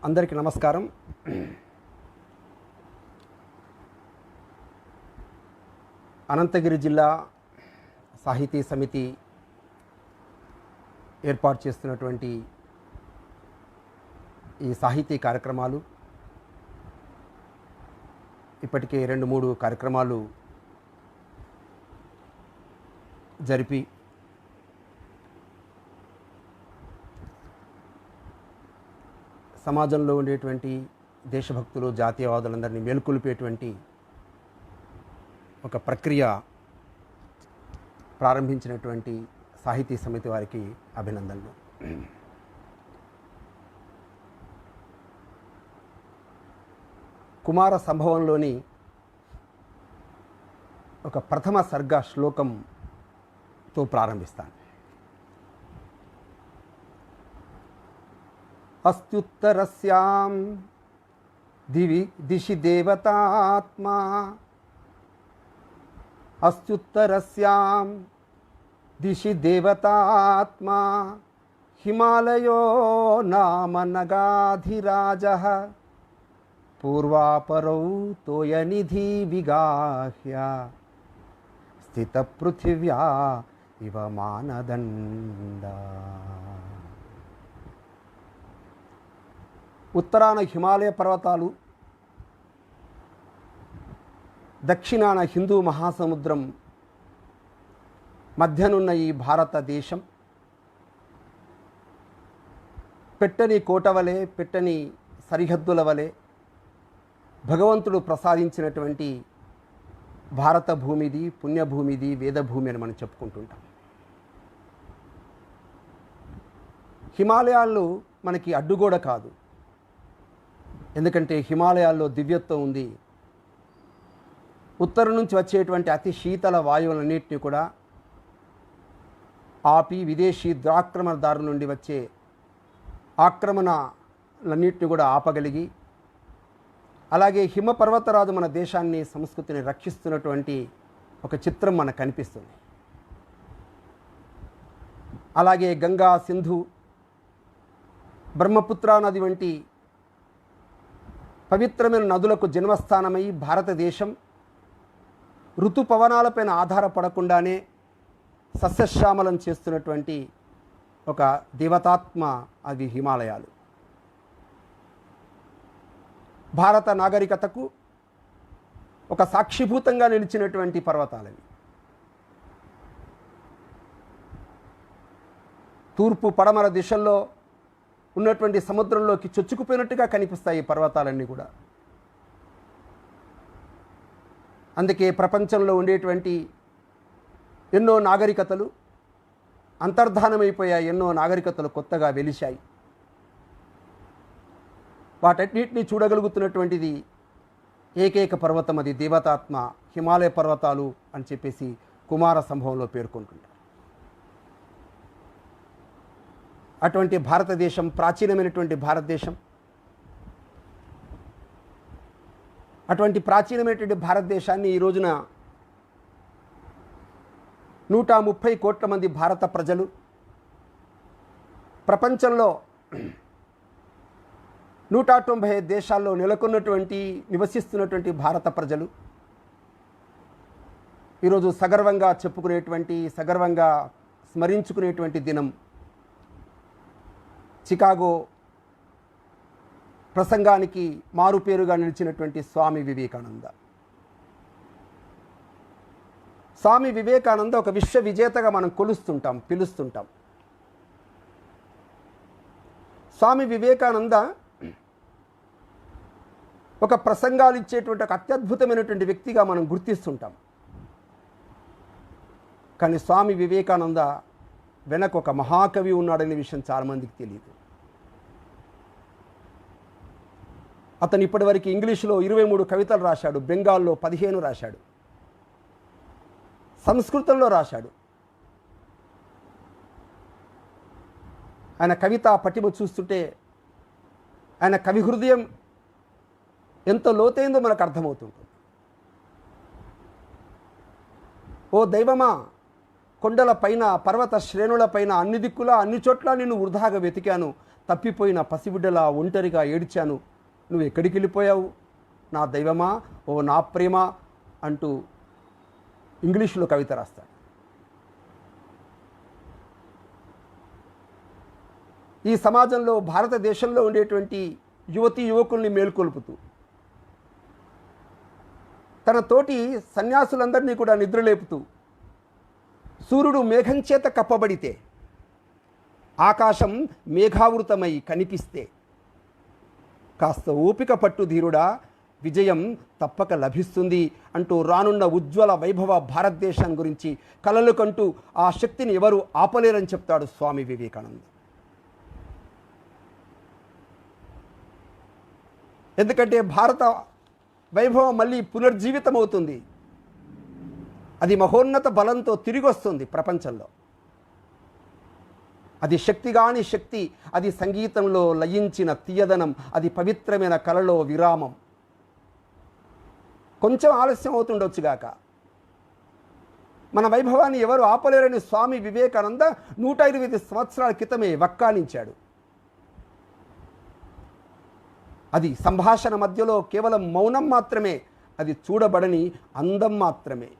అందరికీ నమస్కారం. అనంతగిరి జిల్లా సాహితీ సమితి ఏర్పాటు చేస్తున్నటువంటి ఈ సాహితీ కార్యక్రమాలు ఇప్పటికే 2-3 కార్యక్రమాలు జరిపి సమాజంలో ఉండేటువంటి దేశభక్తులు, జాతీయవాదులందరినీ మేల్కొల్పేటువంటి ఒక ప్రక్రియ ప్రారంభించినటువంటి సాహితీ సమితి వారికి అభినందనలు. కుమార సంభవంలోని ఒక ప్రథమ సర్గ శ్లోకంతో ప్రారంభిస్తాను. అస్త్యుత్తరస్యాం దిశి దేవతాత్మా, అస్త్యుత్తరస్యాం దిశి దేవతాత్మా, హిమాలయో నామ నగాధిరాజః, పూర్వాపరౌ తోయనిధి విగాహ్య, స్థిత పృథివ్యా ఇవ మానదండ. ఉత్తరాన హిమాలయ పర్వతాలు, దక్షిణాన హిందూ మహాసముద్రం మధ్యనున్న ఈ భారతదేశం పెట్టని కోట వలె, పెట్టని సరిహద్దుల వలె భగవంతుడు ప్రసాదించినటువంటి భారత భూమిది, పుణ్యభూమిది, వేదభూమి అని మనం చెప్పుకుంటుంటాం. హిమాలయాలు మనకి అడ్డుగోడ కాదు, ఎందుకంటే హిమాలయాల్లో దివ్యత్వం ఉంది. ఉత్తరం నుంచి వచ్చేటువంటి అతి శీతల వాయువులన్నింటినీ కూడా ఆపి విదేశీ దురాక్రమణదారుల నుండి వచ్చే ఆక్రమణలన్నింటినీ కూడా ఆపగలిగి, అలాగే హిమపర్వతరాజు మన దేశాన్ని, సంస్కృతిని రక్షిస్తున్నటువంటి ఒక చిత్రం మనకు కనిపిస్తుంది. అలాగే గంగా, సింధు, బ్రహ్మపుత్ర నది వంటి పవిత్రమైన నదులకు జన్మస్థానమై భారతదేశం ఋతుపవనాలపైన ఆధారపడకుండానే సస్యశ్యామలం చేస్తున్నటువంటి ఒక దేవతాత్మ అవి హిమాలయాలు. భారత నాగరికతకు ఒక సాక్షిభూతంగా నిలిచినటువంటి పర్వతాలవి. తూర్పు పడమర దిశల్లో ఉన్నటువంటి సముద్రంలోకి చొచ్చుకుపోయినట్టుగా కనిపిస్తాయి ఈ పర్వతాలన్నీ కూడా. అందుకే ప్రపంచంలో ఉండేటువంటి ఎన్నో నాగరికతలు అంతర్ధానమైపోయాయి, ఎన్నో నాగరికతలు కొత్తగా వెలిశాయి. వాటన్నిటిని చూడగలుగుతున్నటువంటిది ఏకైక పర్వతం, అది దేవతాత్మ హిమాలయ పర్వతాలు అని చెప్పేసి కుమార సంభవంలో పేర్కొంటుంటారు. అటువంటి భారతదేశం, ప్రాచీనమైనటువంటి భారతదేశం, అటువంటి ప్రాచీనమైనటువంటి భారతదేశాన్ని ఈ రోజున 130 కోట్ల మంది భారత ప్రజలు, ప్రపంచంలో 195 దేశాల్లో నివసిస్తున్నటువంటి భారత ప్రజలు ఈరోజు సగర్వంగా చెప్పుకునేటువంటి, సగర్వంగా స్మరించుకునేటువంటి దినం చికాగో ప్రసంగానికి మారుపేరుగా నిలిచినటువంటి స్వామి వివేకానంద. స్వామి వివేకానంద ఒక విశ్వ విజేతగా మనం పిలుస్తుంటాం. స్వామి వివేకానంద ఒక ప్రసంగాలు ఇచ్చేటువంటి ఒక అత్యద్భుతమైనటువంటి వ్యక్తిగా మనం గుర్తిస్తుంటాం. కానీ స్వామి వివేకానంద వెనక ఒక మహాకవి ఉన్నాడనే విషయం చాలామందికి తెలియదు. అతను ఇప్పటివరకు ఇంగ్లీషులో 23 కవితలు రాశాడు, బెంగాల్లో 15 రాశాడు, సంస్కృతంలో రాశాడు. ఆయన కవితా పటిమ చూస్తుంటే ఆయన కవి హృదయం ఎంత లోతైందో మనకు అర్థమవుతుంటుంది. ఓ దైవమా, కొండల పైన, పర్వత శ్రేణుల పైన, అన్ని దిక్కులా, అన్ని చోట్ల నిన్ను వృధాగా వెతికాను, తప్పిపోయిన పసిబిడ్డలా ఒంటరిగా ఏడ్చాను, నువ్వు ఎక్కడికి వెళ్ళిపోయావు నా దైవమా, ఓ నా ప్రేమ అంటూ ఇంగ్లీషులో కవిత రాస్తాడు. ఈ సమాజంలో, భారతదేశంలో ఉండేటువంటి యువతీ యువకుల్ని మేల్కొల్పుతూ తన తోటి సన్యాసులందరినీ కూడా నిద్రలేపుతూ, సూర్యుడు మేఘం చేత కప్పబడితే, ఆకాశం మేఘావృతమై కనిపిస్తే, కాస్త ఓపిక పట్టు ధీరుడా, విజయం తప్పక లభిస్తుంది అంటూ రానున్న ఉజ్వల వైభవ భారతదేశం గురించి కలలు కంటూ ఆ శక్తిని ఎవరు ఆపలేరని చెప్తాడు స్వామి వివేకానంద. ఎందుకంటే భారత వైభవం మళ్ళీ పునర్జీవితం అవుతుంది. అది మహోన్నత బలంతో తిరిగి వస్తుంది ప్రపంచంలో. అది శక్తిగాని శక్తి, అది సంగీతంలో లయించిన తీయదనం, అది పవిత్రమైన కళలో విరామం. కొంచెం ఆలస్యం అవుతుండొచ్చుగాక, మన వైభవాన్ని ఎవరు ఆపలేరని స్వామి వివేకానంద 125 సంవత్సరాల క్రితమే వక్కాణించాడు. అది సంభాషణ మధ్యలో కేవలం మౌనం మాత్రమే, అది చూడబడని అందం మాత్రమే.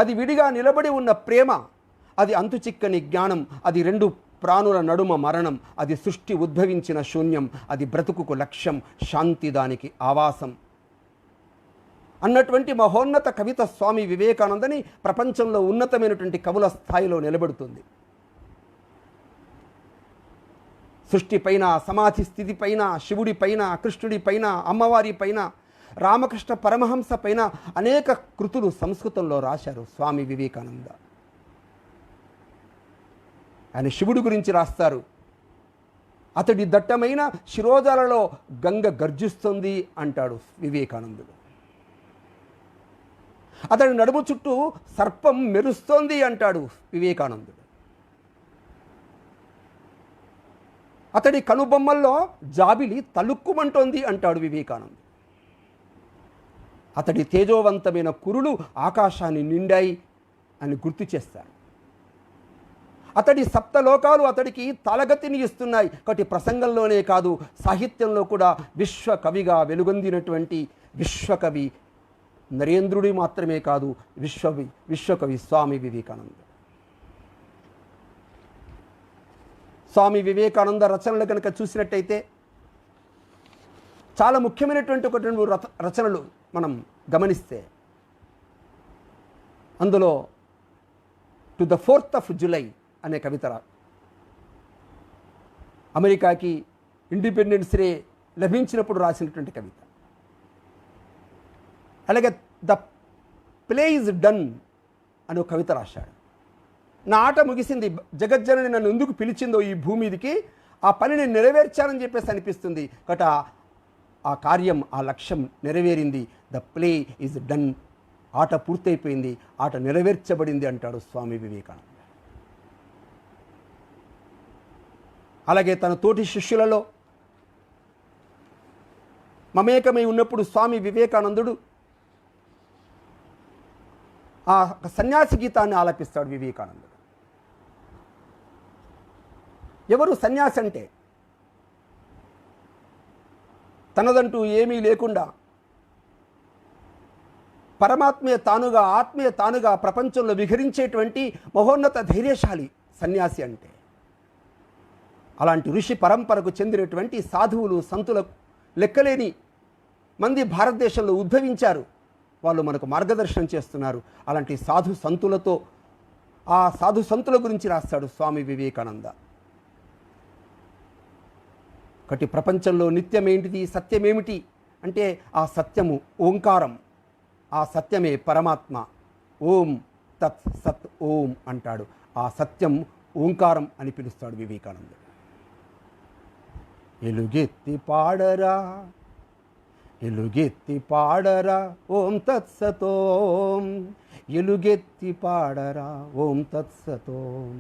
అది విడిగా నిలబడి ఉన్న ప్రేమ, అది అంతుచిక్కని జ్ఞానం, అది 2 ప్రాణుల నడుమ మరణం, అది సృష్టి ఉద్భవించిన శూన్యం, అది బ్రతుకుకు లక్ష్యం, శాంతి దానికి ఆవాసం అన్నటువంటి మహోన్నత కవిత స్వామి వివేకానందని ప్రపంచంలో ఉన్నతమైనటువంటి కవుల స్థాయిలో నిలబెడుతుంది. సృష్టిపైన, సమాధి స్థితిపైన, శివుడిపైన, కృష్ణుడిపైన, అమ్మవారి పైన, రామకృష్ణ పరమహంస పైన అనేక కృతులు సంస్కృతంలో రాశారు స్వామి వివేకానంద. ఆయన శివుడి గురించి రాస్తారు. అతడి దట్టమైన శిరోజాలలో గంగ గర్జిస్తుంది అంటాడు వివేకానందుడు. అతడి నడుము చుట్టూ సర్పం మెరుస్తోంది అంటాడు వివేకానందుడు. అతడి కనుబొమ్మల్లో జాబిలి తలుక్కుమంటోంది అంటాడు వివేకానందుడు. అతడి తేజోవంతమైన కురులు ఆకాశాన్ని నిండాయి అని గుర్తు చేస్తారు. అతడి సప్తలోకాలు అతడికి తలగతిని ఇస్తున్నాయి. ఒకటి ప్రసంగంలోనే కాదు, సాహిత్యంలో కూడా విశ్వకవిగా వెలుగొందినటువంటి విశ్వకవి నరేంద్రుడి మాత్రమే కాదు, విశ్వకవి స్వామి వివేకానంద. స్వామి వివేకానంద రచనలు కనుక చూసినట్టయితే చాలా ముఖ్యమైనటువంటి ఒక 2 రచనలు మనం గమనిస్తే, అందులో to the 4th of July అనే కవిత అమెరికాకి ఇండిపెండెన్స్ డే లభించినప్పుడు రాసినటువంటి కవిత. అలాగే ద ప్లే ఈజ్ డన్ అని ఒక కవిత రాశాడు. నా ఆట ముగిసింది, జగజ్జనని నన్ను ఎందుకు పిలిచిందో ఈ భూమి మీదికి, ఆ పనిని నెరవేర్చానని చెప్పేసి అనిపిస్తుంది. కట ఆ కార్యం, ఆ లక్ష్యం నెరవేరింది. ద ప్లే ఈజ్ డన్, ఆట పూర్తయిపోయింది, ఆట నెరవేర్చబడింది అంటాడు స్వామి వివేకానంద. అలాగే తన తోటి శిష్యులలో మమేకమై ఉన్నప్పుడు స్వామి వివేకానందుడు ఆ సన్యాసి గీతాన్ని ఆలపిస్తాడు వివేకానందుడు. ఎవరు సన్యాసి అంటే? తనదంటూ ఏమీ లేకుండా పరమాత్మే తానుగా, ఆత్మే తానుగా ప్రపంచంలో విహరించేటువంటి మహోన్నత ధైర్యశాలి సన్యాసి అంటే. అలాంటి ఋషి పరంపరకు చెందినటువంటి సాధువులు, సంతులకు లెక్కలేని మంది భారతదేశంలో ఉద్భవించారు. వాళ్ళు మనకు మార్గదర్శనం చేస్తున్నారు. అలాంటి సాధు సంతులతో, ఆ సాధు సంతుల గురించి రాస్తాడు స్వామి వివేకానంద. ఒకటి ప్రపంచంలో నిత్యమేంటిది, సత్యమేమిటి అంటే ఆ సత్యము ఓంకారం, ఆ సత్యమే పరమాత్మ. ఓం తత్ సత్ ఓం అంటాడు. ఆ సత్యం ఓంకారం అని పిలుస్తాడు వివేకానందుడు. ఎలుగెత్తి పాడరా, ఎలుగెత్తి పాడరా ఓం తత్సతోం, ఎలుగెత్తి పాడరా ఓం తత్సతోం.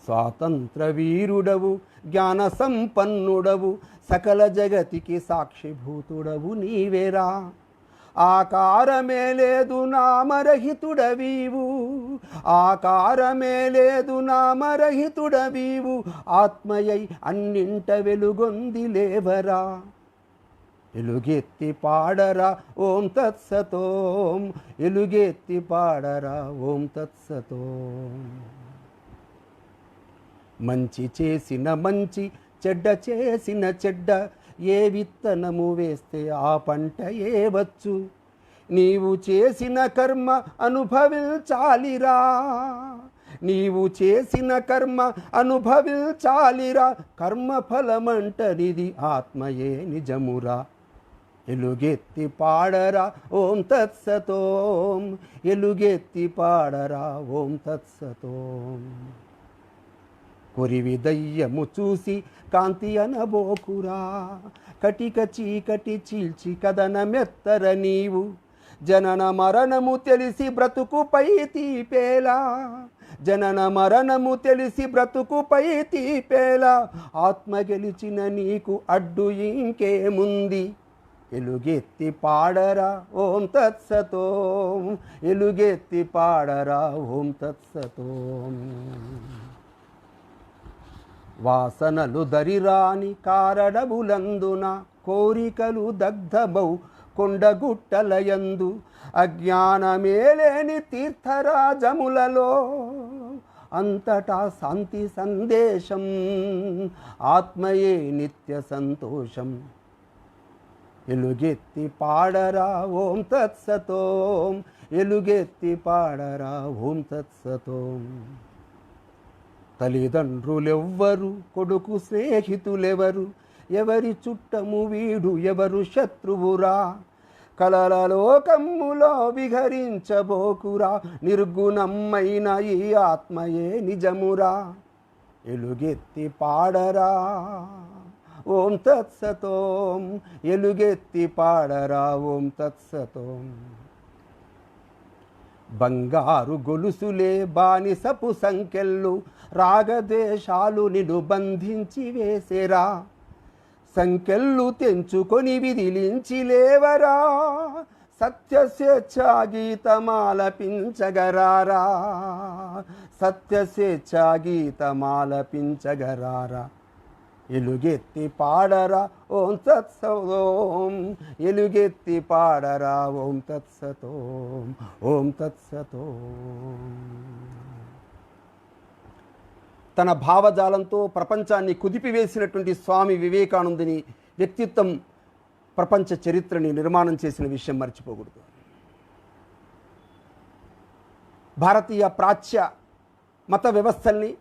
స్వాతంత్ర వీరుడవు, జ్ఞాన సంపన్నుడవు, సకల జగతికి సాక్షిభూతుడవు నీవేరా. ఆకారమే లేదు నామరహితుడవీవు, ఆకారమే లేదు నామరహితుడవీవు, ఆత్మయై అన్నింట వెలుగొంది లేవరా, ఎలుగెత్తి పాడరా ఓం తత్సతోం, ఎలుగెత్తి పాడరా ఓం తత్సతోం. మంచి చేసిన మంచి, చెడ్డ చేసిన చెడ్డ, ఏ విత్తనము వేస్తే ఆ పంట ఏవచ్చు, నీవు చేసిన కర్మ అనుభవించాలిరా, నీవు చేసిన కర్మ అనుభవించాలిరా, కర్మ ఫలమంటనిది ఆత్మయే నిజమురా, ఎలుగెత్తి పాడరా ఓం తత్సతోం, ఎలుగెత్తి పాడరా ఓం తత్సతోం. కొరివి దయ్యము చూసి కాంతి అనబోకురా, కటిక చీకటి చీల్చి కదనమెత్తర నీవు, జనన మరణము తెలిసి బ్రతుకుపై తీపేలా, జనన మరణము తెలిసి బ్రతుకుపై తీపేలా, ఆత్మ గెలిచిన నీకు అడ్డు ఇంకేముంది, ఎలుగెత్తి పాడరా ఓం తత్సతోం, ఎలుగెత్తి పాడరా ఓం తత్సతోం. వాసనలు దరిరాని కారడములందున, కోరికలు దగ్ధమౌ కొండగుట్టలయందు, అజ్ఞానమేలేని తీర్థరాజములలో, అంతటా శాంతి సందేశం, ఆత్మయే నిత్య సంతోషం, ఎలుగెత్తి పాడరా ఓం తత్సతోం, ఎలుగెత్తి పాడరా ఓం తత్సతోం. తల్లిదండ్రులెవ్వరు, కొడుకు స్నేహితులెవరు, ఎవరి చుట్టము వీడు ఎవరు శత్రువురా, కలల లోకములో విహరించబోకురా, నిర్గుణమైన ఈ ఆత్మయే నిజమురా, ఎలుగెత్తి పాడరా ఓం తత్సతోం, ఎలుగెత్తి పాడరా ఓం తత్సతోం. బంగారు గొలుసులే బానిసపు సంకెళ్ళు, రాగద్వేషాలు నిన్ను బంధించి వేసేరా, సంకెళ్ళు తెంచుకొని విదిలించి లేవరా, సత్య స్వేచ్ఛా గీతమాలపించగరారా, సత్య స్వేచ్ఛా గీతమాలపించగరారా, ఎలుగెత్తి పాడరా ఓం తత్సతోం, ఎలుగెత్తి పాడరా ఓం తత్సతోం, ఓం తత్సతోం. తన భావజాలంతో ప్రపంచాన్ని కుదిపివేసినటువంటి స్వామి వివేకానందుని వ్యక్తిత్వం ప్రపంచ చరిత్రని నిర్మాణం చేసిన విషయం మర్చిపోకూడదు. భారతీయ ప్రాచ్య మత వ్యవస్థల్ని,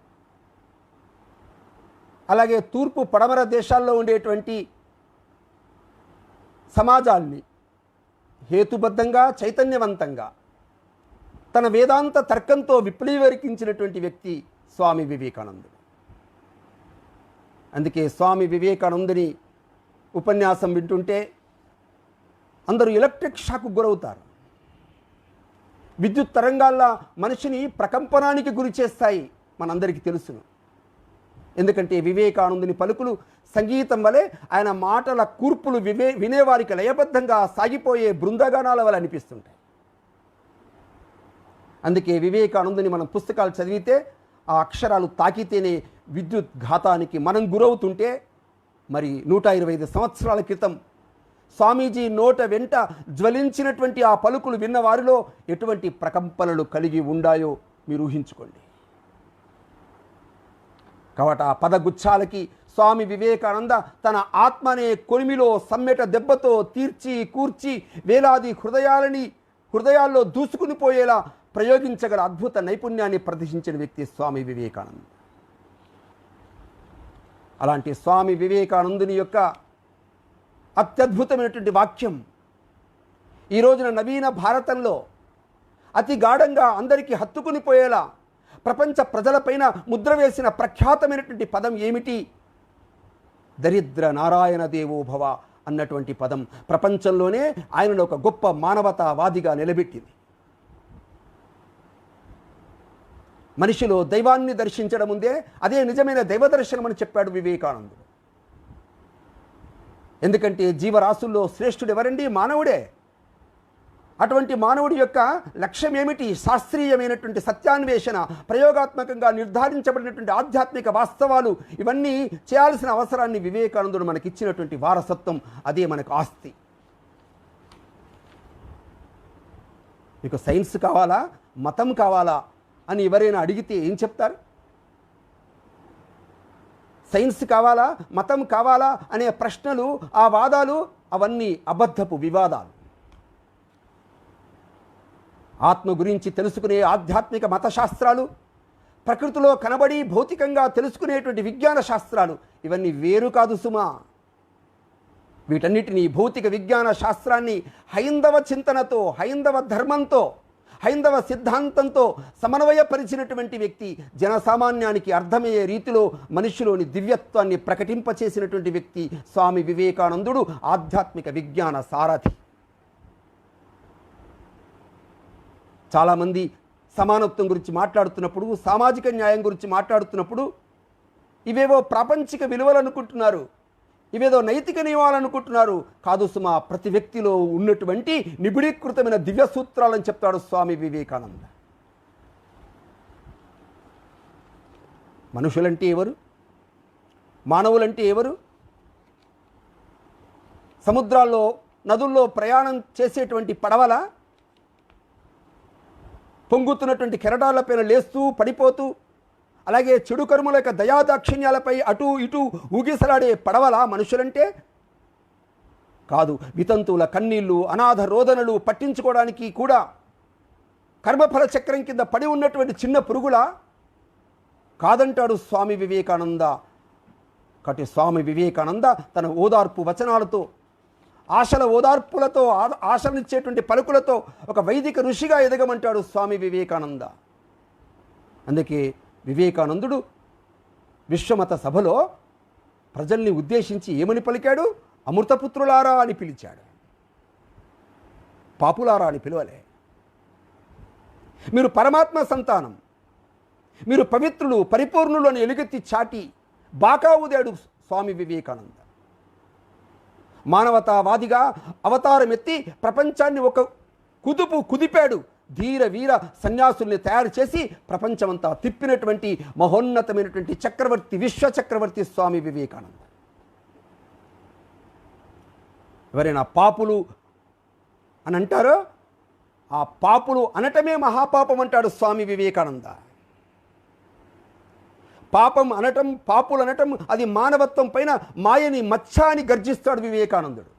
అలాగే తూర్పు పడమర దేశాల్లో ఉండేటువంటి సమాజాల్ని హేతుబద్ధంగా చైతన్యవంతంగా తన వేదాంత తర్కంతో విప్లవీకరించినటువంటి వ్యక్తి స్వామి వివేకానందుడు. అందుకే స్వామి వివేకానందుని ఉపన్యాసం వింటుంటే అందరూ ఎలక్ట్రిక్ షాక్కు గురవుతారు. విద్యుత్ తరంగాల్లా మనిషిని ప్రకంపనానికి గురి చేస్తాయి, మనందరికీ తెలుసును. ఎందుకంటే వివేకానందుని పలుకులు సంగీతం వలె, ఆయన మాటల కూర్పులు వినేవారికి లయబద్ధంగా సాగిపోయే బృందగానాల వలె అనిపిస్తుంటాయి. అందుకే వివేకానందుని మనం పుస్తకాలు చదివితే ఆ అక్షరాలు తాకితేనే విద్యుత్ ఘాతానికి మనం గురవుతుంటే, మరి 125 సంవత్సరాల క్రితం స్వామీజీ నోట వెంట జ్వలించినటువంటి ఆ పలుకులు విన్న వారిలో ఎటువంటి ప్రకంపనలు కలిగి ఉండాయో మీరు ఊహించుకోండి. కాబట్టి ఆ పదగుచ్చాలకి స్వామి వివేకానంద తన ఆత్మనే కొలిమిలో సమ్మెట దెబ్బతో తీర్చి కూర్చి వేలాది హృదయాల్లో దూసుకుని పోయేలా ప్రయోగించగల అద్భుత నైపుణ్యాన్ని ప్రదర్శించిన వ్యక్తి స్వామి వివేకానంద. అలాంటి స్వామి వివేకానందుని యొక్క అత్యద్భుతమైనటువంటి వాక్యం ఈ రోజున నవీన భారతంలో అతి గాఢంగా అందరికీ హత్తుకుని పోయేలా ప్రపంచ ప్రజలపైన ముద్ర వేసిన ప్రఖ్యాతమైనటువంటి పదం ఏమిటి? దరిద్ర నారాయణ దేవోభవ అన్నటువంటి పదం ప్రపంచంలోనే ఆయనను ఒక గొప్ప మానవతావాదిగా నిలబెట్టింది. మనిషిలో దైవాన్ని దర్శించడం ఉందే అదే నిజమైన దైవ దర్శనం అని చెప్పాడు వివేకానందుడు. ఎందుకంటే జీవరాశుల్లో శ్రేష్ఠుడు ఎవరండి? మానవుడే. అటువంటి మానవుడి యొక్క లక్ష్యం ఏమిటి? శాస్త్రీయమైనటువంటి సత్యాన్వేషణ, ప్రయోగాత్మకంగా నిర్ధారించబడినటువంటి ఆధ్యాత్మిక వాస్తవాలు, ఇవన్నీ చేయాల్సిన అవసరాన్ని వివేకానందుడు మనకిచ్చినటువంటి వారసత్వం, అదే మనకు ఆస్తి. మీకు సైన్స్ కావాలా, మతం కావాలా అని ఎవరైనా అడిగితే ఏం చెప్తారు? సైన్స్ కావాలా, మతం కావాలా అనే ప్రశ్నలు, ఆ వాదాలు అవన్నీ అబద్ధపు వివాదాలు. ఆత్మ గురించి తెలుసుకునే ఆధ్యాత్మిక మత శాస్త్రాలు, ప్రకృతిలో కనబడి భౌతికంగా తెలుసుకునేటువంటి విజ్ఞాన శాస్త్రాలు, ఇవన్నీ వేరు కాదు సుమా. వీటన్నిటినీ, భౌతిక విజ్ఞాన శాస్త్రాన్ని హైందవ చింతనతో, హైందవ ధర్మంతో, హైందవ సిద్ధాంతంతో సమన్వయపరిచినటువంటి వ్యక్తి, జనసామాన్యానికి అర్థమయ్యే రీతిలో మనిషిలోని దివ్యత్వాన్ని ప్రకటింపచేసినటువంటి వ్యక్తి స్వామి వివేకానందుడు, ఆధ్యాత్మిక విజ్ఞాన సారథి. చాలామంది సమానత్వం గురించి మాట్లాడుతున్నప్పుడు, సామాజిక న్యాయం గురించి మాట్లాడుతున్నప్పుడు ఇవేవో ప్రాపంచిక విలువలు అనుకుంటున్నారు, ఇవేదో నైతిక నియమాలు అనుకుంటున్నారు. కాదు సుమా, ప్రతి వ్యక్తిలో ఉన్నటువంటి నిబిడీకృతమైన దివ్య సూత్రాలని చెప్తాడు స్వామి వివేకానంద. మనుషులంటే ఎవరు? మానవులంటే ఎవరు? సముద్రాల్లో, నదుల్లో ప్రయాణం చేసేటువంటి పడవల, పొంగుతున్నటువంటి కెరటాలపైన లేస్తూ పడిపోతూ, అలాగే చెడు కర్మల యొక్క దయాదాక్షిణ్యాలపై అటు ఇటు ఊగిసలాడే పడవల మనుషులంటే? కాదు. వితంతువుల కన్నీళ్లు, అనాథ రోదనలు పట్టించుకోవడానికి కూడా కర్మఫల చక్రం కింద పడి ఉన్నటువంటి చిన్న పురుగుల కాదంటాడు స్వామి వివేకానంద. కాబట్టి స్వామి వివేకానంద తన ఓదార్పు వచనాలతో, ఆశల ఓదార్పులతో, ఆశలనిచ్చేటువంటి పలుకులతో ఒక వైదిక ఋషిగా ఎదగమంటాడు స్వామి వివేకానంద. అందుకే వివేకానందుడు విశ్వమత సభలో ప్రజల్ని ఉద్దేశించి ఏమని పలికాడు? అమృతపుత్రులారా అని పిలిచాడు. పాపులారా అని పిలవలే. మీరు పరమాత్మ సంతానం, మీరు పవిత్రులు, పరిపూర్ణులు అని ఎలుగెత్తి చాటి బాకా ఊదాడు స్వామి వివేకానంద. మానవతావాదిగా అవతారమెత్తి ప్రపంచాన్ని ఒక కుదుపు కుదిపాడు. ధీర వీర సన్యాసుల్ని తయారు చేసి ప్రపంచమంతా తిప్పినటువంటి మహోన్నతమైనటువంటి చక్రవర్తి, విశ్వ చక్రవర్తి స్వామి వివేకానంద. ఎవరైనా పాపులు అని అంటారో, ఆ పాపులు అనటమే మహాపాపం అంటాడు స్వామి వివేకానంద. పాపం అనటం, పాపులు అనటం అది మానవత్వం పైన మాయని మచ్చ అని గర్జిస్తాడు వివేకానందుడు.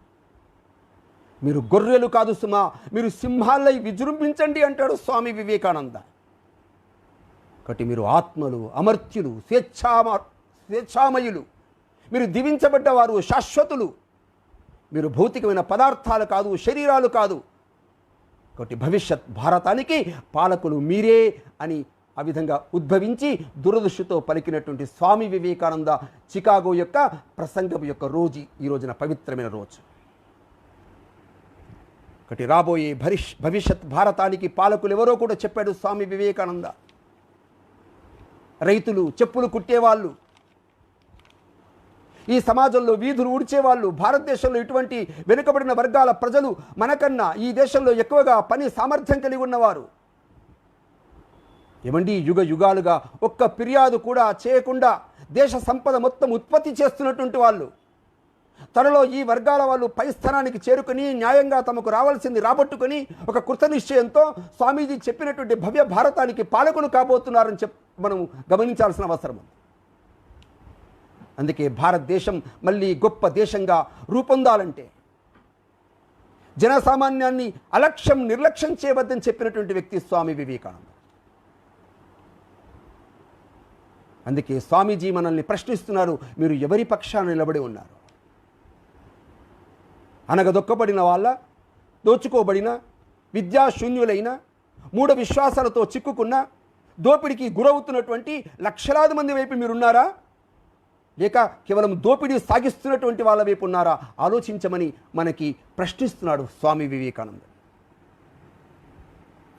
మీరు గొర్రెలు కాదు సుమా, మీరు సింహాలై విజృంభించండి అంటాడు స్వామి వివేకానంద. కాబట్టి మీరు ఆత్మలు, అమర్త్యులు, స్వేచ్ఛామయులు, మీరు దీవించబడ్డవారు, శాశ్వతులు. మీరు భౌతికమైన పదార్థాలు కాదు, శరీరాలు కాదు. కాబట్టి భవిష్యత్ భారతానికి పాలకులు మీరే అని ఆ విధంగా ఉద్భవించి దురదృష్టితో పలికినటువంటి స్వామి వివేకానంద చికాగో యొక్క ప్రసంగం యొక్క రోజు ఈ రోజున పవిత్రమైన రోజు. ఒకటి రాబోయే భవిష్యత్ భారతానికి పాలకులు ఎవరో కూడా చెప్పాడు స్వామి వివేకానంద. రైతులు, చెప్పులు కుట్టేవాళ్ళు, ఈ సమాజంలో వీధులు ఊడ్చేవాళ్ళు, భారతదేశంలో ఇటువంటి వెనుకబడిన వర్గాల ప్రజలు మనకన్నా ఈ దేశంలో ఎక్కువగా పని సామర్థ్యం కలిగి ఉన్నవారు. ఏమండి, యుగ యుగాలుగా ఒక్క ఫిర్యాదు కూడా చేయకుండా దేశ సంపద మొత్తం ఉత్పత్తి చేస్తున్నటువంటి వాళ్ళు, త్వరలో ఈ వర్గాల వాళ్ళు పై స్థానానికి చేరుకుని న్యాయంగా తమకు రావాల్సింది రాబట్టుకొని ఒక కృత నిశ్చయంతో స్వామీజీ చెప్పినటువంటి భవ్య భారతానికి పాలకులు కాబోతున్నారని మనం గమనించాల్సిన అవసరం ఉంది. అందుకే భారతదేశం మళ్ళీ గొప్ప దేశంగా రూపొందాలంటే జనసామాన్యాన్ని అలక్ష్యం, నిర్లక్ష్యం చేయవద్దని చెప్పినటువంటి వ్యక్తి స్వామి వివేకానంద. అందుకే స్వామీజీ మనల్ని ప్రశ్నిస్తున్నారు, మీరు ఎవరి పక్షాన నిలబడి ఉన్నారు? అనగదొక్కబడిన వాళ్ళ, దోచుకోబడిన, విద్యాశూన్యులైన, మూఢ విశ్వాసాలతో చిక్కుకున్న, దోపిడికి గురవుతున్నటువంటి లక్షలాది మంది వైపు మీరున్నారా? లేక కేవలం దోపిడీ సాగిస్తున్నటువంటి వాళ్ళ వైపు ఉన్నారా? ఆలోచించమని మనకి ప్రశ్నిస్తున్నాడు స్వామి వివేకానంద.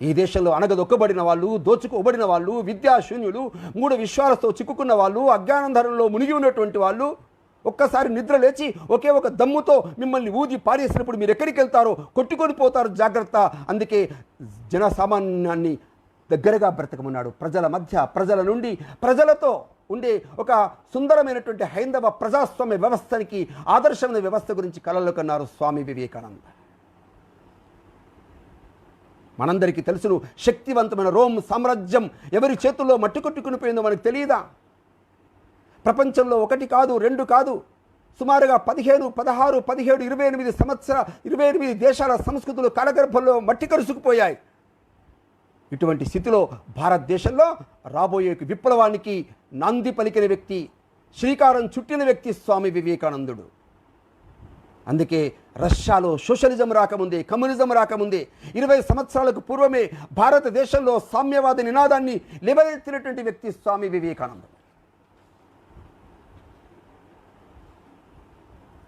ఈ దేశంలో అనగదొక్కబడిన వాళ్ళు, దోచుకోబడిన వాళ్ళు, విద్యాశూన్యులు, మూఢ విశ్వాసాలతో చిక్కుకున్న వాళ్ళు, అజ్ఞానంధరంలో మునిగి ఉన్నటువంటి వాళ్ళు, ఒక్కసారి నిద్ర లేచి ఒకే ఒక దమ్ముతో మిమ్మల్ని ఊది పారేసినప్పుడు మీరు ఎక్కడికి వెళ్తారో కొట్టుకొని పోతారు, జాగ్రత్త. అందుకే జనసామాన్యాన్ని దగ్గరగా బ్రతకమన్నాడు. ప్రజల మధ్య, ప్రజల నుండి, ప్రజలతో ఉండే ఒక సుందరమైనటువంటి హైందవ ప్రజాస్వామ్య వ్యవస్థకి ఆదర్శమైన వ్యవస్థ గురించి కలలు కన్నారు స్వామి వివేకానంద. మనందరికీ తెలుసును, శక్తివంతమైన రోమ్ సామ్రాజ్యం ఎవరి చేతుల్లో మట్టుకొట్టుకుని పోయిందో మనకు తెలియదా? ప్రపంచంలో 1 కాదు 2 కాదు, సుమారుగా 15, 16, 17, 28 దేశాల సంస్కృతులు కాలగర్భంలో మట్టి కరుసుకుపోయాయి. ఇటువంటి స్థితిలో భారతదేశంలో రాబోయే విప్లవానికి నాంది పలికిన వ్యక్తి, శ్రీకారం చుట్టిన వ్యక్తి స్వామి వివేకానందుడు. అందుకే రష్యాలో సోషలిజం రాకముందే, కమ్యూనిజం రాకముందే 20 సంవత్సరాలకు పూర్వమే భారతదేశంలో సామ్యవాద నినాదాన్ని లేవనెత్తినటువంటి వ్యక్తి స్వామి వివేకానందుడు.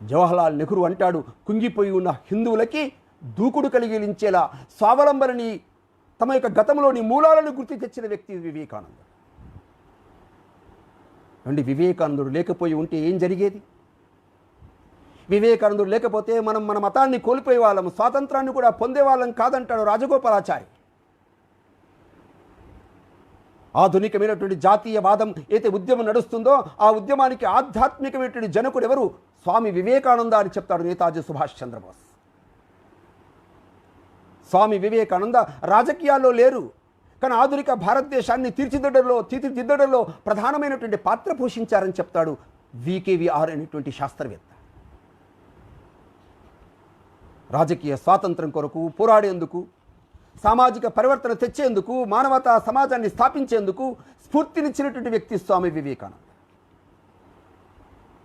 జవహర్లాల్ నెహ్రూ అంటాడు, కుంగిపోయి ఉన్న హిందువులకి దూకుడు కలిగించేలా స్వావలంబనని, తమ యొక్క గతంలోని మూలాలను గుర్తు తెచ్చిన వ్యక్తి వివేకానందుడు. అండి, వివేకానందుడు లేకపోయి ఉంటే ఏం జరిగేది? వివేకానందుడు లేకపోతే మనం మన మతాన్ని కోల్పోయే వాళ్ళం, స్వాతంత్రాన్ని కూడా పొందేవాళ్ళం కాదంటాడు రాజగోపాలాచారి. ఆధునికమైనటువంటి జాతీయవాదం అయితే ఉద్యమం నడుస్తుందో ఆ ఉద్యమానికి ఆధ్యాత్మికమైనటువంటి జనకుడు ఎవరు? స్వామి వివేకానంద అని చెప్తాడు నేతాజీ సుభాష్ చంద్రబోస్. స్వామి వివేకానంద రాజకీయాల్లో లేరు, కానీ ఆధునిక భారతదేశాన్ని తీర్చిదిద్దడంలో ప్రధానమైనటువంటి పాత్ర పోషించారని చెప్తాడు వికేవిఆర్ అనేటువంటి శాస్త్రవేత్త. రాజకీయ స్వాతంత్రం కొరకు పోరాడేందుకు, సామాజిక పరివర్తన తెచ్చేందుకు, మానవతా సమాజాన్ని స్థాపించేందుకు స్ఫూర్తినిచ్చినటువంటి వ్యక్తి స్వామి వివేకానంద.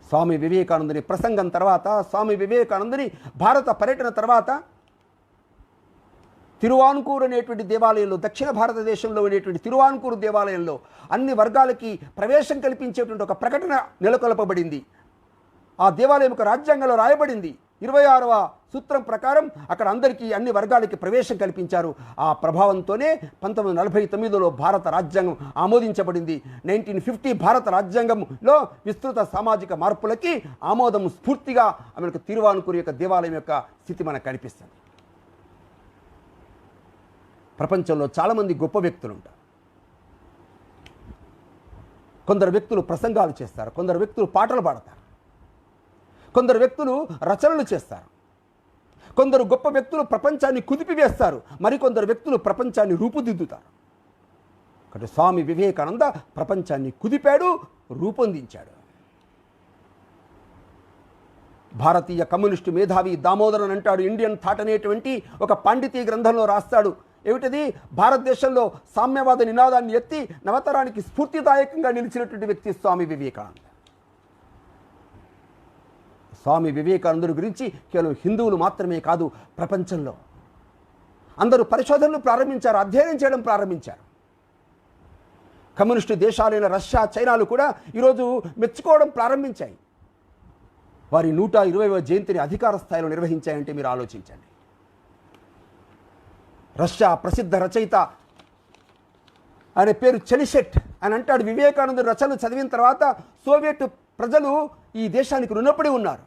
స్వామి వివేకానందుని ప్రసంగం తర్వాత, స్వామి వివేకానందుని భారత పర్యటన తర్వాత తిరువాన్కూర్ అనేటువంటి దేవాలయంలో, దక్షిణ భారతదేశంలో ఉండేటువంటి తిరువాన్కూర్ దేవాలయంలో అన్ని వర్గాలకి ప్రవేశం కల్పించేటువంటి ఒక ప్రకటన నెలకొల్పబడింది. ఆ దేవాలయం యొక్క రాజ్యాంగంలో రాయబడింది. 26వ సూత్రం ప్రకారం అక్కడ అందరికీ, అన్ని వర్గాలకి ప్రవేశం కల్పించారు. ఆ ప్రభావంతోనే 1949లో భారత రాజ్యాంగం ఆమోదించబడింది. 1950 భారత రాజ్యాంగంలో విస్తృత సామాజిక మార్పులకి ఆమోదం స్ఫూర్తిగా మనకు తిరువాన్కూర్ యొక్క దేవాలయం యొక్క స్థితి మనకు కనిపిస్తుంది. ప్రపంచంలో చాలామంది గొప్ప వ్యక్తులు ఉంటారు. కొందరు వ్యక్తులు ప్రసంగాలు చేస్తారు, కొందరు వ్యక్తులు పాటలు పాడతారు, కొందరు వ్యక్తులు రచనలు చేస్తారు, కొందరు గొప్ప వ్యక్తులు ప్రపంచాన్ని కుదిపివేస్తారు, మరికొందరు వ్యక్తులు ప్రపంచాన్ని రూపుదిద్దుతారు. కాబట్టి స్వామి వివేకానంద ప్రపంచాన్ని కుదిపాడు, రూపొందించాడు. భారతీయ కమ్యూనిస్టు మేధావి దామోదరన్ అంటాడు, ఇండియన్ థాట్ అనేటువంటి ఒక పాండితీ గ్రంథంలో రాస్తాడు. ఏమిటది? భారతదేశంలో సామ్యవాద నినాదాన్ని ఎత్తి నవతరానికి స్ఫూర్తిదాయకంగా నిలిచినటువంటి వ్యక్తి స్వామి వివేకానంద. స్వామి వివేకానందుడి గురించి కేవలం హిందువులు మాత్రమే కాదు, ప్రపంచంలో అందరూ పరిశోధనలు ప్రారంభించారు, అధ్యయనం చేయడం ప్రారంభించారు. కమ్యూనిస్టు దేశాలైన రష్యా, చైనాలు కూడా ఈరోజు మెచ్చుకోవడం ప్రారంభించాయి. వారి 120వ జయంతిని అధికార స్థాయిలో నిర్వహించాయంటే మీరు ఆలోచించండి. రష్యా ప్రసిద్ధ రచయిత, ఆయన పేరు చెలిషెట్ అని అంటాడు, వివేకానందుడి రచనలు చదివిన తర్వాత సోవియట్ ప్రజలు ఈ దేశానికి రుణపడి ఉన్నారు.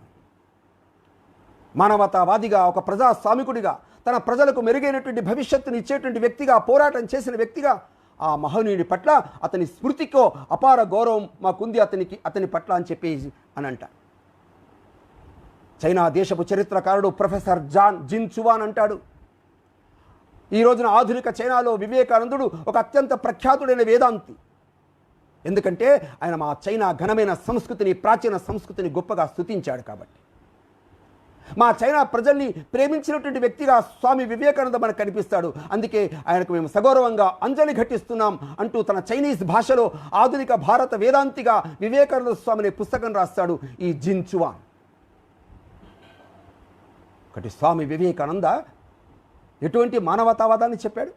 మానవతావాదిగా, ఒక ప్రజాస్వామికుడిగా, తన ప్రజలకు మెరుగైనటువంటి భవిష్యత్తును ఇచ్చేటువంటి వ్యక్తిగా, పోరాటం చేసిన వ్యక్తిగా, ఆ మహనీయుడి పట్ల, అతని స్మృతికో అపార గౌరవం మాకుంది అతని పట్ల అని చెప్పేసి అని అంట. చైనా దేశపు చరిత్రకారుడు ప్రొఫెసర్ జిన్ చువాన్ అంటాడు, ఈ రోజున ఆధునిక చైనాలో వివేకానందుడు ఒక అత్యంత ప్రఖ్యాతుడైన వేదాంతి. ఎందుకంటే ఆయన మా చైనా ఘనమైన సంస్కృతిని, ప్రాచీన సంస్కృతిని గొప్పగా స్తుతించాడు. కాబట్టి మా చైనా ప్రజల్ని ప్రేమించినటువంటి వ్యక్తిగా స్వామి వివేకానంద మనకు కనిపిస్తాడు. అందుకే ఆయనకు మేము సగౌరవంగా అంజలి ఘటిస్తున్నాం అంటూ తన చైనీస్ భాషలో ఆధునిక భారత వేదాంతిగా వివేకానంద స్వామి అనే పుస్తకం రాస్తాడు ఈ జిన్ చువాన్. ఒకటి స్వామి వివేకానంద ఎటువంటి మానవతావాదాన్ని చెప్పాడు?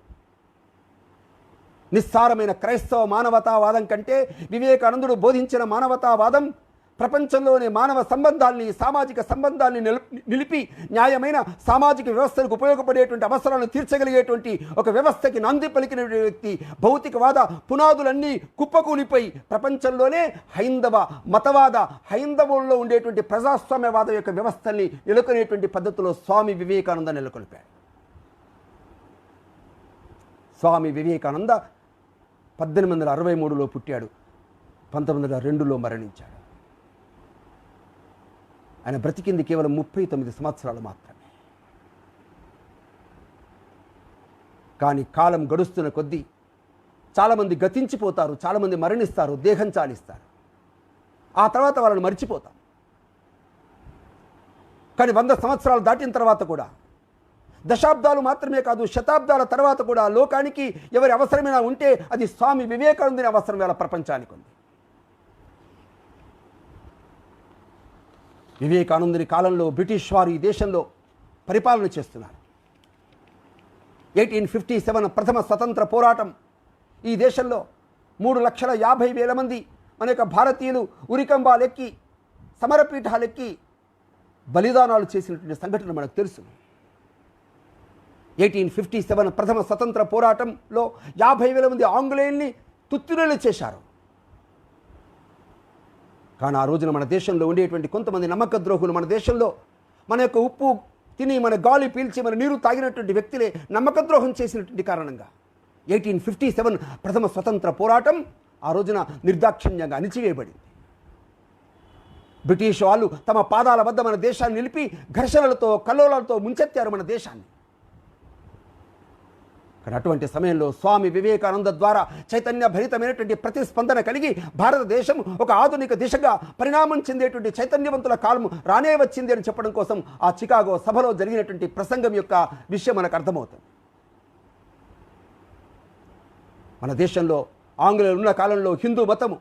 నిస్సారమైన క్రైస్తవ మానవతావాదం కంటే వివేకానందుడు బోధించిన మానవతావాదం ప్రపంచంలోనే మానవ సంబంధాల్ని, సామాజిక సంబంధాల్ని నిలిపి న్యాయమైన సామాజిక వ్యవస్థలకు ఉపయోగపడేటువంటి అవసరాలను తీర్చగలిగేటువంటి ఒక వ్యవస్థకి నాంది పలికిన వ్యక్తి, భౌతికవాద పునాదులన్నీ కుప్పకూలిపోయి ప్రపంచంలోనే హైందవుల్లో ఉండేటువంటి ప్రజాస్వామ్యవాద యొక్క వ్యవస్థల్ని నెలకొనేటువంటి పద్ధతిలో స్వామి వివేకానంద నెలకొల్పాడు. స్వామి వివేకానంద 1863లో పుట్టాడు, 1902లో మరణించాడు. ఆయన బ్రతికింది కేవలం 39 సంవత్సరాలు మాత్రమే. కానీ కాలం గడుస్తున్న కొద్దీ చాలామంది గతించిపోతారు, చాలామంది మరణిస్తారు, దేహం చాలిస్తారు. ఆ తర్వాత వాళ్ళని మర్చిపోతాం. కానీ 100 సంవత్సరాలు దాటిన తర్వాత కూడా, దశాబ్దాలు మాత్రమే కాదు శతాబ్దాల తర్వాత కూడా లోకానికి ఎవరి అవసరమైనా ఉంటే అది స్వామి వివేకానందుని అవసరం వేళ ప్రపంచానికి ఉంది. వివేకానందుని కాలంలో బ్రిటిష్ వారు ఈ దేశంలో పరిపాలన చేస్తున్నారు. 1857 ప్రథమ స్వతంత్ర పోరాటం ఈ దేశంలో 3,50,000 మంది మన యొక్క భారతీయులు ఉరికంబాలెక్కి, సమరపీఠాలెక్కి బలిదానాలు చేసినటువంటి సంఘటన మనకు తెలుసు. 1857 ప్రథమ స్వతంత్ర పోరాటంలో 50,000 మంది ఆంగ్లేయుల్ని తుత్తురేలు చేశారు. కానీ ఆ రోజున మన దేశంలో ఉండేటువంటి కొంతమంది నమ్మక ద్రోహులు మన దేశంలో మన యొక్క ఉప్పు తిని, మన గాలి పీల్చి, మన నీరు తాగినటువంటి వ్యక్తులే నమ్మక ద్రోహం చేసినటువంటి కారణంగా 1857 ప్రథమ స్వతంత్ర పోరాటం ఆ రోజున నిర్దాక్షిణ్యంగా అణిచివేయబడింది. బ్రిటిష్ వాళ్ళు తమ పాదాల వద్ద మన దేశాన్ని నిలిపి ఘర్షణలతో, కల్లోలాలతో ముంచెత్తారు మన దేశాన్ని. కానీ అటువంటి సమయంలో స్వామి వివేకానంద ద్వారా చైతన్య భరితమైనటువంటి ప్రతిస్పందన కలిగి భారతదేశం ఒక ఆధునిక దిశగా పరిణామం చెందేటువంటి చైతన్యవంతుల కాలం రానే వచ్చింది అని చెప్పడం కోసం ఆ చికాగో సభలో జరిగినటువంటి ప్రసంగం యొక్క విషయం మనకు అర్థమవుతుంది. మన దేశంలో ఆంగ్లేయులు ఉన్న కాలంలో హిందూ మతము,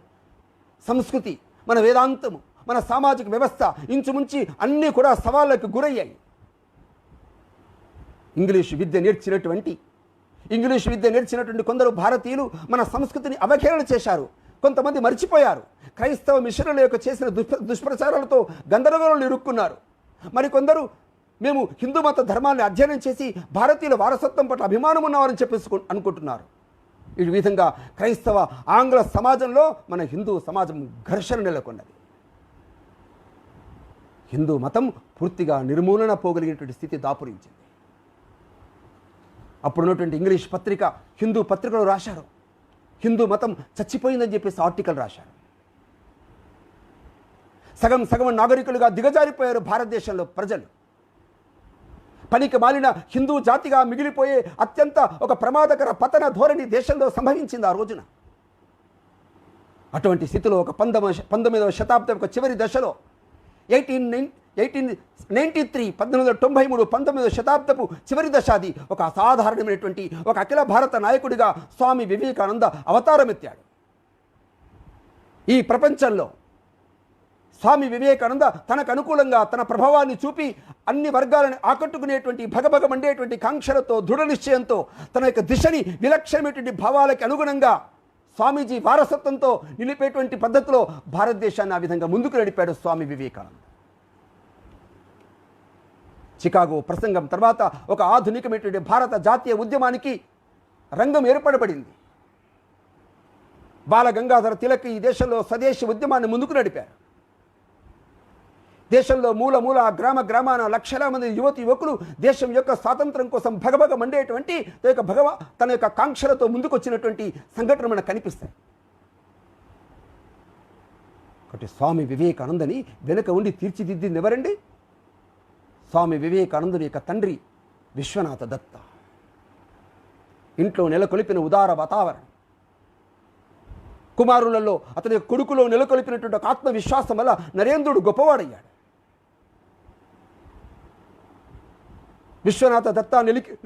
సంస్కృతి, మన వేదాంతము, మన సామాజిక వ్యవస్థ ఇంచుమించి అన్నీ కూడా సవాళ్ళకు గురయ్యాయి. ఇంగ్లీషు విద్య నేర్చినటువంటి కొందరు భారతీయులు మన సంస్కృతిని అవహేళన చేశారు. కొంతమంది మర్చిపోయారు. క్రైస్తవ మిషనరీల యొక్క చేసిన దుష్ప్రచారాలతో గందరగోళంలో ఇరుక్కున్నారు. మరికొందరు మేము హిందూ మత ధర్మాన్ని అధ్యయనం చేసి భారతీయుల వారసత్వం పట్ల అభిమానం ఉన్నవారని చెప్పేసి అనుకుంటున్నారు. ఈ విధంగా క్రైస్తవ ఆంగ్ల సమాజంలో మన హిందూ సమాజం ఘర్షణ నెలకొన్నది. హిందూ మతం పూర్తిగా నిర్మూలన పోగలిగినటువంటి స్థితి దాపురించింది. అప్పుడున్నటువంటి ఇంగ్లీష్ పత్రిక, హిందూ పత్రికలు రాశారు, హిందూ మతం చచ్చిపోయిందని చెప్పేసి ఆర్టికల్ రాశారు. సగం నాగరికులుగా దిగజారిపోయారు భారతదేశంలో ప్రజలు. పనికి మాలిన హిందూ జాతిగా మిగిలిపోయే అత్యంత ఒక ప్రమాదకర పతన ధోరణి దేశంలో సంభవించింది ఆ రోజున. అటువంటి స్థితిలో ఒక 19వ శతాబ్దం యొక్క చివరి దశలో 1893 19వ శతాబ్దపు చివరి దశ, అది ఒక అసాధారణమైనటువంటి ఒక అఖిల భారత నాయకుడిగా స్వామి వివేకానంద అవతారమెత్తాడు. ఈ ప్రపంచంలో స్వామి వివేకానంద తనకు అనుకూలంగా తన ప్రభావాన్ని చూపి అన్ని వర్గాలను ఆకట్టుకునేటువంటి భగభగమండేటువంటి కాంక్షలతో, దృఢ నిశ్చయంతో తన యొక్క దిశని విలక్షణమైనటువంటి భావాలకి అనుగుణంగా స్వామీజీ వారసత్వంతో నిలిపేటువంటి పద్ధతిలో భారతదేశాన్ని ఆ విధంగా ముందుకు నడిపాడు స్వామి వివేకానంద. చికాగో ప్రసంగం తర్వాత ఒక ఆధునికమైనటువంటి భారత జాతీయ ఉద్యమానికి రంగం ఏర్పడబడింది. బాలగంగాధర తిలక్ ఈ దేశంలో స్వదేశీ ఉద్యమాన్ని ముందుకు నడిపారు. దేశంలో మూల గ్రామాన లక్షల మంది యువకులు దేశం యొక్క స్వాతంత్రం కోసం భగభగ మండేటువంటి తన యొక్క కాంక్షలతో ముందుకొచ్చినటువంటి సంఘటన మనకు కనిపిస్తాయి. ఒకటి స్వామి వివేకానందని వెనుక ఉండి తీర్చిదిద్దింది ఎవరండి? స్వామి వివేకానందుని యొక్క తండ్రి విశ్వనాథ దత్త. ఇంట్లో నెలకొల్పిన ఉదార వాతావరణం, కుమారులలో అతని కొడుకులో నెలకొల్పినటువంటి ఒక ఆత్మవిశ్వాసం వల్ల నరేంద్రుడు గొప్పవాడయ్యాడు. విశ్వనాథ దత్త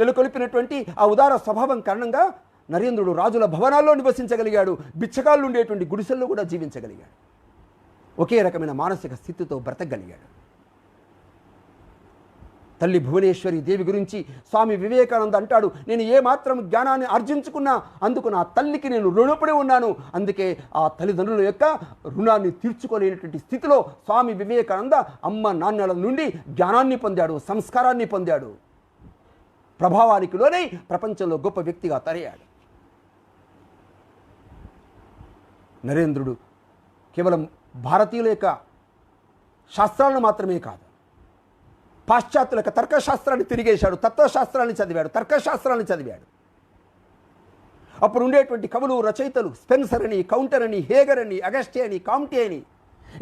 నెలకొల్పినటువంటి ఆ ఉదార స్వభావం కారణంగా నరేంద్రుడు రాజుల భవనాల్లో నివసించగలిగాడు, బిచ్చగాళ్ళు ఉండేటువంటి గుడిసెల్లో కూడా జీవించగలిగాడు, ఒకే రకమైన మానసిక స్థితితో బ్రతకగలిగాడు. తల్లి భువనేశ్వరి దేవి గురించి స్వామి వివేకానంద అంటాడు, నేను ఏమాత్రం జ్ఞానాన్ని ఆర్జించుకున్నా అందుకు నా తల్లికి నేను రుణపడి ఉన్నాను. అందుకే ఆ తల్లిదండ్రుల యొక్క రుణాన్ని తీర్చుకోలేనటువంటి స్థితిలో స్వామి వివేకానంద అమ్మ నాన్నల నుండి జ్ఞానాన్ని పొందాడు, సంస్కారాన్ని పొందాడు. ప్రభావానికి లోనై ప్రపంచంలో గొప్ప వ్యక్తిగా తరయ్యాడు. నరేంద్రుడు కేవలం భారతీయుల యొక్క శాస్త్రాలను మాత్రమే కాదు, పాశ్చాత్యుల యొక్క తర్కశాస్త్రాన్ని తిరిగేశాడు, తత్వశాస్త్రాన్ని చదివాడు, తర్కశాస్త్రాన్ని చదివాడు. అప్పుడు ఉండేటువంటి కవులు, రచయితలు స్పెన్సర్ అని, కౌంటర్ అని, హేగర్ అని, అగస్టే అని, కామ్టే అని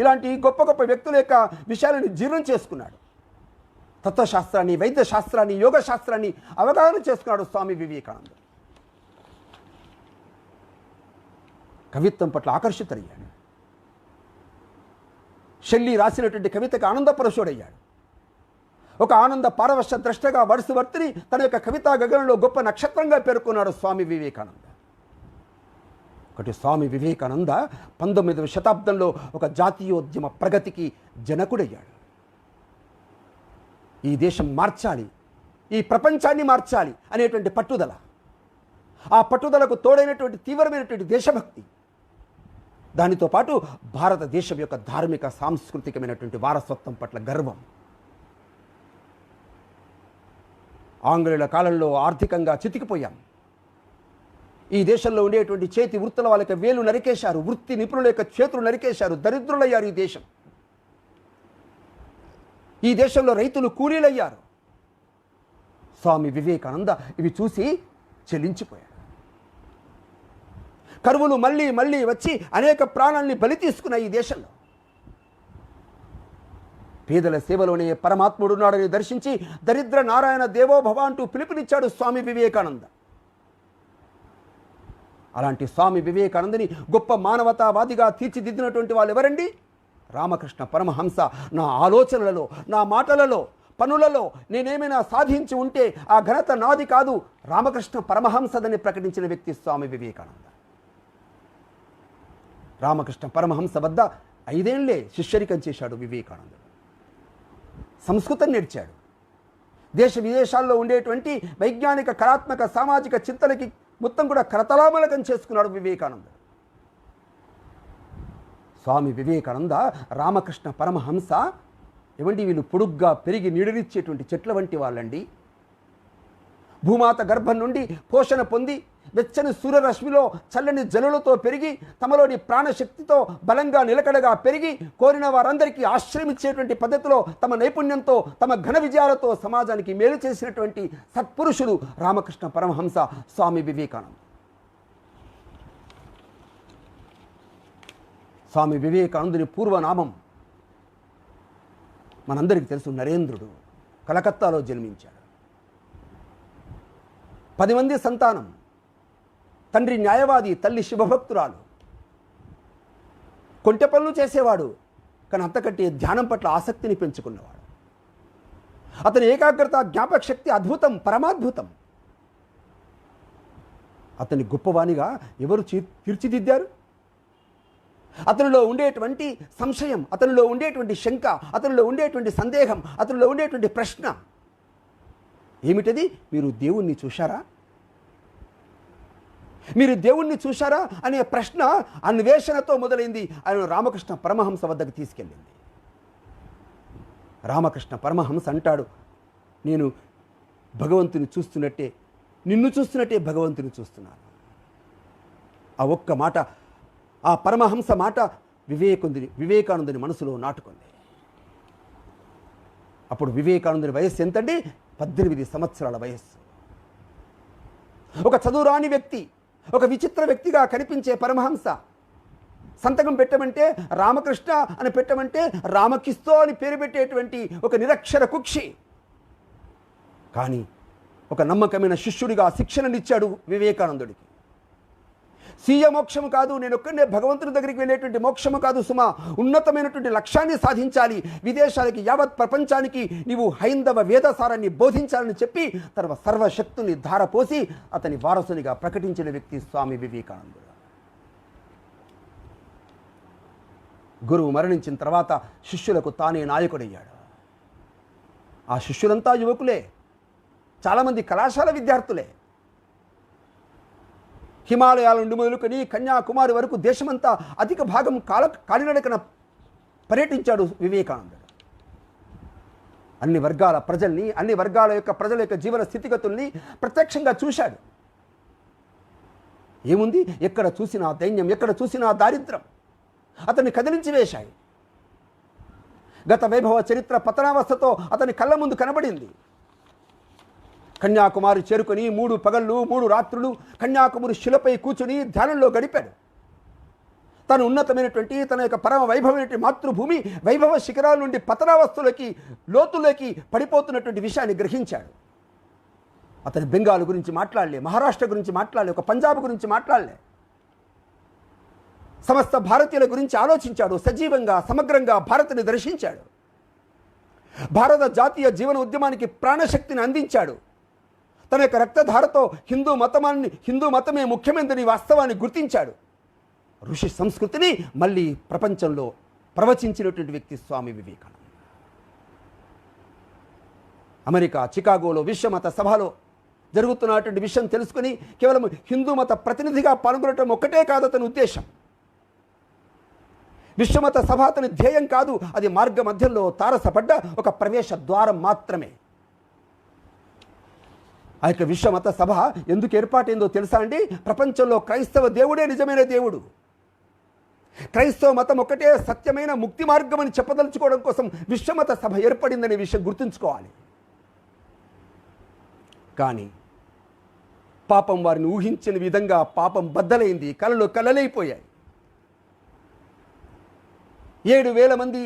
ఇలాంటి గొప్ప గొప్ప వ్యక్తుల యొక్క విషయాలను జీర్ణం చేసుకున్నాడు. తత్వశాస్త్రాన్ని, వైద్య శాస్త్రాన్ని, యోగ శాస్త్రాన్ని అవగాహన చేసుకున్నాడు స్వామి వివేకానంద. కవిత్వం పట్ల ఆకర్షితుడయ్యాడు. షెల్లీ రాసినటువంటి కవితకు ఆనందపరశుడయ్యాడు. ఒక ఆనంద పారవశ్య ద్రష్టగా వరుసవర్తిని తన యొక్క కవితా గగనంలో గొప్ప నక్షత్రంగా పేర్కొన్నాడు స్వామి వివేకానంద. ఒకటి స్వామి వివేకానంద 19వ శతాబ్దంలో ఒక జాతీయోద్యమ ప్రగతికి జనకుడయ్యాడు. ఈ దేశం మార్చాలి, ఈ ప్రపంచాన్ని మార్చాలి అనేటువంటి పట్టుదల, ఆ పట్టుదలకు తోడైనటువంటి తీవ్రమైనటువంటి దేశభక్తి, దానితో పాటు భారతదేశం యొక్క ధార్మిక సాంస్కృతికమైనటువంటి వారసత్వం పట్ల గర్వం. ఆంగ్లేయుల కాలంలో ఆర్థికంగా చితికిపోయాం. ఈ దేశంలో ఉండేటువంటి చేతి వృత్తుల వాళ్ళకి వేలు నరికేశారు, వృత్తి నిపుణుల యొక్క చేతులు నరికేశారు, దరిద్రులయ్యారు ఈ దేశం. ఈ దేశంలో రైతులు కూలీలయ్యారు. స్వామి వివేకానంద ఇవి చూసి చెలించిపోయాడు. కరువులు మళ్ళీ మళ్ళీ వచ్చి అనేక ప్రాణాలని బలి తీసుకున్న ఈ దేశంలో పేదల సేవలోనే పరమాత్ముడున్నాడని దర్శించి దరిద్ర నారాయణ దేవోభవ అంటూ పిలుపునిచ్చాడు స్వామి వివేకానంద. అలాంటి స్వామి వివేకానందని గొప్ప మానవతావాదిగా తీర్చిదిద్దినటువంటి వాళ్ళు ఎవరండి? రామకృష్ణ పరమహంస. నా ఆలోచనలలో, నా మాటలలో, పనులలో నేనేమైనా సాధించి ఉంటే ఆ ఘనత నాది కాదు, రామకృష్ణ పరమహంసదని ప్రకటించిన వ్యక్తి స్వామి వివేకానంద. రామకృష్ణ పరమహంస వద్ద 5 ఏళ్లే శిష్యరికం చేశాడు వివేకానందుడు. సంస్కృతం నేర్చాడు. దేశ విదేశాల్లో ఉండేటువంటి వైజ్ఞానిక, కళాత్మక, సామాజిక చింతనకి మొత్తం కూడా కరతలామలకం చేసుకున్నాడు వివేకానందుడు. స్వామి వివేకానంద రామకృష్ణ పరమహంస ఏమండి, వీళ్ళు పొడుగ్గా పెరిగి నీడనిచ్చేటువంటి చెట్ల వంటి వాళ్ళండి. భూమాత గర్భం నుండి పోషణ పొంది వెచ్చని సూర్యరశ్మిలో చల్లని జలులతో పెరిగి తమలోని ప్రాణశక్తితో బలంగా నిలకడగా పెరిగి కోరిన వారందరికీ ఆశ్రమించేటువంటి పద్ధతిలో తమ నైపుణ్యంతో, తమ ఘన విజయాలతో సమాజానికి మేలు చేసినటువంటి సత్పురుషుడు రామకృష్ణ పరమహంస స్వామి వివేకానంద. స్వామి వివేకానందుని పూర్వనామం మనందరికీ తెలుసు, నరేంద్రుడు. కలకత్తాలో జన్మించాడు. 10 మంది సంతానం. తండ్రి న్యాయవాది, తల్లి శివభక్తురాలు. కొంటె పనులు చేసేవాడు, కానీ అంతకంటే ధ్యానం పట్ల ఆసక్తిని పెంచుకున్నవాడు. అతని ఏకాగ్రత, జ్ఞాపక శక్తి అద్భుతం, పరమాద్భుతం. అతని గొప్పవానిగా ఎవరు తీర్చిదిద్దారు? అతనిలో ఉండేటువంటి సంశయం, అతనిలో ఉండేటువంటి శంక, అతనిలో ఉండేటువంటి సందేహం, అతనిలో ఉండేటువంటి ప్రశ్న ఏమిటది? మీరు దేవుణ్ణి చూశారా? మీరు దేవుణ్ణి చూశారా అనే ప్రశ్న అన్వేషణతో మొదలైంది. ఆయన రామకృష్ణ పరమహంస వద్దకు తీసుకెళ్ళింది. రామకృష్ణ పరమహంస అంటాడు, నేను భగవంతుని చూస్తున్నట్టే, నిన్ను చూస్తున్నట్టే భగవంతుని చూస్తున్నాను. ఆ ఒక్క మాట, ఆ పరమహంస మాట వివేకానందుని మనసులో నాటుకుంది. అప్పుడు వివేకానందుని వయస్సు ఎంతండి? 18 సంవత్సరాల వయస్సు. ఒక చదువురాని వ్యక్తి, ఒక విచిత్ర వ్యక్తిగా కనిపించే పరమహంస సంతకం పెట్టమంటే రామకృష్ణ అని పెట్టమంటే రామకిస్తో అని పేరు పెట్టేటువంటి ఒక నిరక్షర కుక్షి. కానీ ఒక నమ్మకమైన శిష్యుడిగా శిక్షణనిచ్చాడు వివేకానందుడికి. స్వీయ మోక్షము కాదు, నేను ఒక్కడే భగవంతుని దగ్గరికి వెళ్ళేటువంటి మోక్షము కాదు సుమా, ఉన్నతమైనటువంటి లక్ష్యాన్ని సాధించాలి, విదేశాలకి, యావత్ ప్రపంచానికి నీవు హైందవ వేదసారాన్ని బోధించాలని చెప్పి తన సర్వశక్తుని ధారపోసి అతని వారసునిగా ప్రకటించిన వ్యక్తి స్వామి వివేకానందుడు. గురువు మరణించిన తర్వాత శిష్యులకు తానే నాయకుడయ్యాడు. ఆ శిష్యులంతా యువకులే, చాలామంది కళాశాల విద్యార్థులే. హిమాలయాల నుండి మొదలుకొని కన్యాకుమారి వరకు దేశమంతా అధిక భాగం కాలినడకన పర్యటించాడు వివేకానందుడు. అన్ని వర్గాల ప్రజల్ని, అన్ని వర్గాల యొక్క ప్రజల యొక్క జీవన స్థితిగతుల్ని ప్రత్యక్షంగా చూశాడు. ఏముంది, ఎక్కడ చూసినా దైన్యం, ఎక్కడ చూసినా దారిద్రం అతన్ని కదిలించి వేశాయి. గత వైభవ చరిత్ర పతనావస్థతో అతని కళ్ళ ముందు కనబడింది. కన్యాకుమారి చేరుకొని 3 పగళ్ళు 3 రాత్రులు కన్యాకుమారి శిలపై కూర్చుని ధ్యానంలో గడిపాడు. తను ఉన్నతమైనటువంటి తన యొక్క పరమ వైభవమైనటువంటి మాతృభూమి వైభవ శిఖరాల నుండి పతనావస్థలోకి లోతుల్లోకి పడిపోతున్నటువంటి విషయాన్ని గ్రహించాడు. అతని బెంగాల్ గురించి మాట్లాడలే, మహారాష్ట్ర గురించి మాట్లాడలే, ఒక పంజాబ్ గురించి మాట్లాడలే. సమస్త భారతీయుల గురించి ఆలోచించాడు. సజీవంగా సమగ్రంగా భారత్ని దర్శించాడు. భారత జాతీయ జీవన ఉద్యమానికి ప్రాణశక్తిని అందించాడు. తన యొక్క రక్తధారతో హిందూ మతమే ముఖ్యమైనదని వాస్తవాన్ని గుర్తించాడు. ఋషి సంస్కృతిని మళ్ళీ ప్రపంచంలో ప్రవచించినటువంటి వ్యక్తి స్వామి వివేకానంద. అమెరికా చికాగోలో విశ్వమత సభలో జరుగుతున్నటువంటి విషయం తెలుసుకుని కేవలం హిందూ మత ప్రతినిధిగా పాల్గొనడం ఒక్కటే కాదు అతని ఉద్దేశం. విశ్వమత సభ అతని ధ్యేయం కాదు, అది మార్గ మధ్యంలో తారసపడ్డ ఒక ప్రవేశ ద్వారం మాత్రమే. ఆ యొక్క విశ్వమత సభ ఎందుకు ఏర్పాటైందో తెలుసా అండి? ప్రపంచంలో క్రైస్తవ దేవుడే నిజమైన దేవుడు, క్రైస్తవ మతం ఒక్కటే సత్యమైన ముక్తి మార్గం అని చెప్పదలుచుకోవడం కోసం విశ్వమత సభ ఏర్పడిందనే విషయం గుర్తుంచుకోవాలి. కానీ పాపం వారిని ఊహించిన విధంగా పాపం బద్దలైంది, కలలు కలలైపోయాయి. 7,000 మంది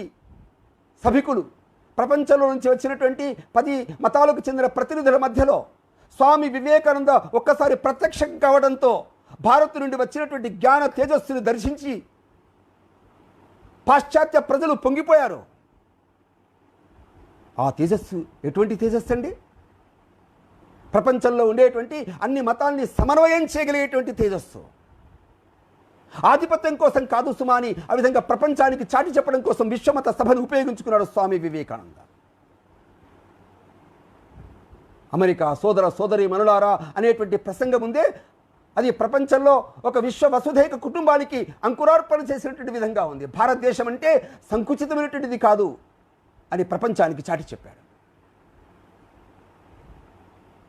సభికులు, ప్రపంచంలో నుంచి వచ్చినటువంటి 10 మతాలకు చెందిన ప్రతినిధుల మధ్యలో స్వామి వివేకానంద ఒక్కసారి ప్రత్యక్షం కావడంతో భారత్ నుండి వచ్చినటువంటి జ్ఞాన తేజస్సుని దర్శించి పాశ్చాత్య ప్రజలు పొంగిపోయారు. ఆ తేజస్సు ఎటువంటి తేజస్సు అండి? ప్రపంచంలో ఉండేటువంటి అన్ని మతాల్ని సమన్వయం చేయగలిగేటువంటి తేజస్సు. ఆధిపత్యం కోసం కాదు సుమాని, ఆ విధంగా ప్రపంచానికి చాటి చెప్పడం కోసం విశ్వమత సభను ఉపయోగించుకున్నాడు స్వామి వివేకానంద. అమెరికా సోదర సోదరి మనులారా అనేటువంటి ప్రసంగం ఉందే, అది ప్రపంచంలో ఒక విశ్వ వసుధైక కుటుంబానికి అంకురార్పణ చేసినటువంటి విధంగా ఉంది. భారతదేశం అంటే సంకుచితమైనటువంటిది కాదు అని ప్రపంచానికి చాటి చెప్పాడు.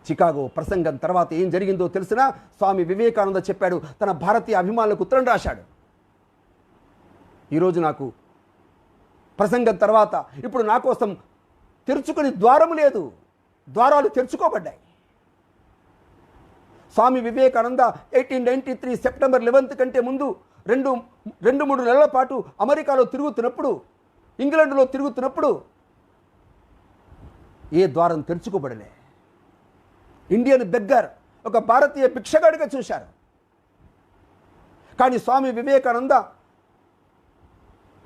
చికాగో ప్రసంగం తర్వాత ఏం జరిగిందో తెలిసినా స్వామి వివేకానంద చెప్పాడు, తన భారతీయ అభిమానులకు ఉత్తరం రాశాడు. ఈరోజు నాకు ప్రసంగం తర్వాత ఇప్పుడు నా కోసం తెరుచుకుని ద్వారం లేదు, ద్వారాలు తెరుచుకోబడ్డాయి. స్వామి వివేకానంద 1893 సెప్టెంబర్ 11 కంటే ముందు 2-3 నెలల పాటు అమెరికాలో తిరుగుతున్నప్పుడు, ఇంగ్లాండ్లో తిరుగుతున్నప్పుడు ఏ ద్వారం తెరుచుకోబడలే. ఇండియన్ బెగ్గర్, ఒక భారతీయ భిక్షగాడిగా చూశారు. కానీ స్వామి వివేకానంద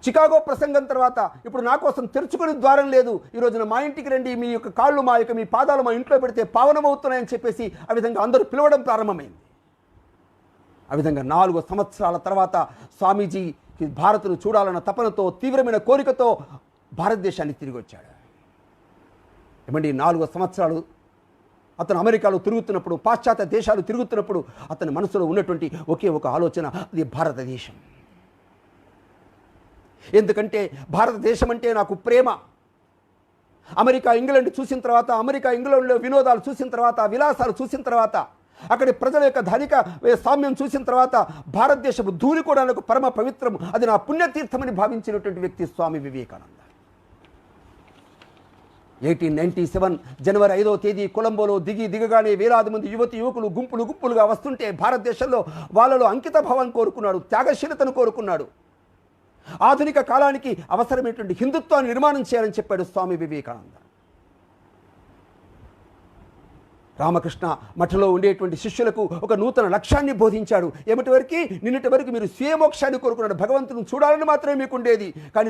చికాగో ప్రసంగం తర్వాత ఇప్పుడు నా కోసం తెరుచుకుని ద్వారం లేదు, ఈ రోజున మా ఇంటికి రండి, మీ యొక్క కాళ్ళు మీ పాదాలు మా ఇంట్లో పెడితే పావనమవుతున్నాయని చెప్పేసి ఆ విధంగా అందరూ పిలవడం ప్రారంభమైంది. ఆ విధంగా 4 సంవత్సరాల తర్వాత స్వామీజీ భారత్ను చూడాలన్న తపనతో, తీవ్రమైన కోరికతో భారతదేశానికి తిరిగి వచ్చాడు. ఏమండి, 4 సంవత్సరాలు అతను అమెరికాలో తిరుగుతున్నప్పుడు, పాశ్చాత్య దేశాలు తిరుగుతున్నప్పుడు అతని మనసులో ఉన్నటువంటి ఒకే ఒక ఆలోచన, అది భారతదేశం. ఎందుకంటే భారతదేశం అంటే నాకు ప్రేమ. అమెరికా ఇంగ్లాండ్ చూసిన తర్వాత, అమెరికా ఇంగ్లాండ్లో వినోదాలు చూసిన తర్వాత, విలాసాలు చూసిన తర్వాత, అక్కడి ప్రజల యొక్క ధనిక సామ్యం చూసిన తర్వాత భారతదేశపు ధూళి కూడా నాకు పరమ పవిత్రం, అది నా పుణ్యతీర్థమని భావించినటువంటి వ్యక్తి స్వామి వివేకానంద. 1897 జనవరి 5వ తేదీ కొలంబోలో దిగగానే వేలాది మంది యువకులు గుంపులుగా వస్తుంటే భారతదేశంలో వాళ్ళలో అంకిత భావం కోరుకున్నాడు, త్యాగశీలతను కోరుకున్నాడు. ఆధునిక కాలానికి అవసరమైనటువంటి హిందుత్వాన్ని నిర్మాణం చేయాలని చెప్పాడు స్వామి వివేకానంద. రామకృష్ణ మఠంలో ఉండేటువంటి శిష్యులకు ఒక నూతన లక్ష్యాన్ని బోధించాడు. నిన్నటి వరకు మీరు స్వీయ మోక్షాన్ని కోరుకున్నాడు, భగవంతుని చూడాలని మాత్రమే మీకు ఉండేది. కానీ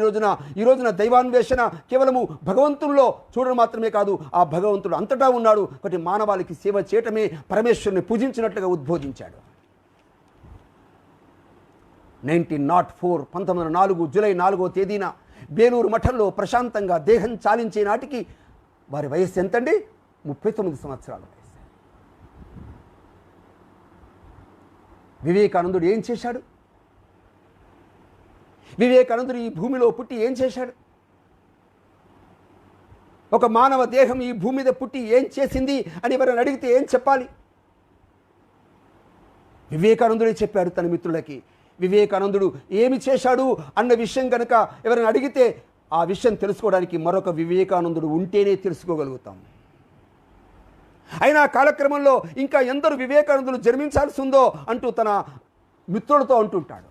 ఈ రోజున దైవాన్వేషణ కేవలము భగవంతుల్లో చూడడం మాత్రమే కాదు, ఆ భగవంతుడు అంతటా ఉన్నాడు. ఒకటి మానవాళికి సేవ చేయటమే పరమేశ్వరుని పూజించినట్లుగా ఉద్బోధించాడు. 1904 జూలై 4వ తేదీన బేలూరు మఠంలో ప్రశాంతంగా దేహం చాలించే నాటికి వారి వయస్సు ఎంతండి? 39 సంవత్సరాల వయసు. వివేకానందుడు ఏం చేశాడు? వివేకానందుడు ఈ భూమిలో పుట్టి ఏం చేశాడు? ఒక మానవ దేహం ఈ భూమి మీద పుట్టి ఏం చేసింది అని ఎవరైనా అడిగితే ఏం చెప్పాలి? వివేకానందుడే చెప్పాడు తన మిత్రులకి. వివేకానందుడు ఏమి చేశాడు అన్న విషయం కనుక ఎవరైనా అడిగితే ఆ విషయం తెలుసుకోవడానికి మరొక వివేకానందుడు ఉంటేనే తెలుసుకోగలుగుతాం. అయినా కాలక్రమంలో ఇంకా ఎందరు వివేకానందులు జన్మించాల్సి ఉందో అంటూ తన మిత్రులతో అంటుంటాడు.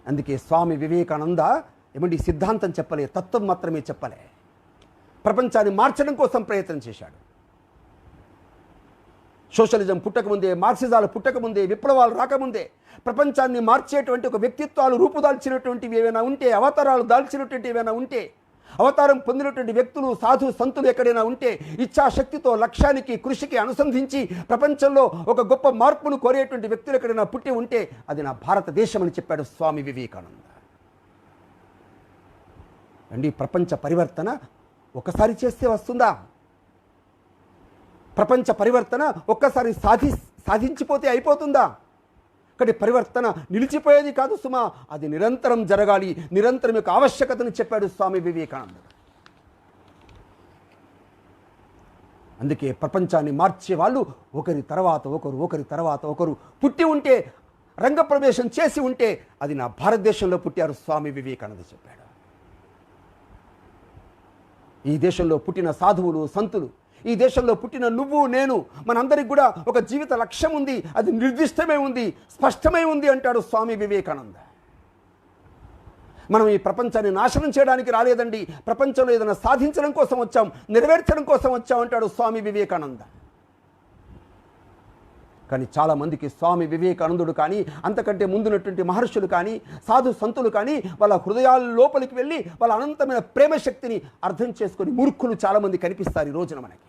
అందుకే స్వామి వివేకానంద ఏమండి సిద్ధాంతం చెప్పలే, తత్వం మాత్రమే చెప్పలే. ప్రపంచాన్ని మార్చడం కోసం ప్రయత్నం చేశాడు. సోషలిజం పుట్టకముందే, మార్క్సిజాలు పుట్టకముందే, విప్లవాలు రాకముందే ప్రపంచాన్ని మార్చేటువంటి ఒక వ్యక్తిత్వాలు రూపుదాల్చినటువంటివి ఏమైనా ఉంటే, అవతారాలు దాల్చినటువంటి ఏమైనా ఉంటే, అవతారం పొందినటువంటి వ్యక్తులు, సాధు సంతులు ఎక్కడైనా ఉంటే, ఇచ్ఛాశక్తితో లక్ష్యానికి, కృషికి అనుసంధించి ప్రపంచంలో ఒక గొప్ప మార్పును కోరేటువంటి వ్యక్తులు ఎక్కడైనా పుట్టి ఉంటే అది నా భారతదేశం అని చెప్పాడు స్వామి వివేకానంద. అండి, ప్రపంచ పరివర్తన ఒకసారి చేస్తే వస్తుందా? ప్రపంచ పరివర్తన ఒక్కసారి సాధించిపోతే అయిపోతుందా? కానీ పరివర్తన నిలిచిపోయేది కాదు సుమా, అది నిరంతరం జరగాలి. నిరంతరం యొక్క ఆవశ్యకతను చెప్పాడు స్వామి వివేకానందుడు. అందుకే ప్రపంచాన్ని మార్చే వాళ్ళు ఒకరి తర్వాత ఒకరు పుట్టి ఉంటే, రంగప్రవేశం చేసి ఉంటే అది నా భారతదేశంలో పుట్టారు స్వామి వివేకానంద చెప్పాడు. ఈ దేశంలో పుట్టిన సాధువులు, సంతులు, ఈ దేశంలో పుట్టిన నువ్వు, నేను, మనందరికి కూడా ఒక జీవిత లక్ష్యం ఉంది. అది నిర్దిష్టమై ఉంది, స్పష్టమై ఉంది అంటాడు స్వామి వివేకానంద. మనం ఈ ప్రపంచాన్ని నాశనం చేయడానికి రాలేదండి, ప్రపంచంలో ఏదైనా సాధించడం కోసం వచ్చాం, నెరవేర్చడం కోసం వచ్చాం అంటాడు స్వామి వివేకానంద. కానీ చాలామందికి స్వామి వివేకానందుడు కానీ, అంతకంటే ముందున్నటువంటి మహర్షులు కానీ, సాధు సంతులు కానీ వాళ్ళ హృదయాల లోపలికి వెళ్ళి వాళ్ళ అనంతమైన ప్రేమ శక్తిని అర్థం చేసుకొని మూర్ఖులు చాలామంది కనిపిస్తారు ఈ రోజున మనకి.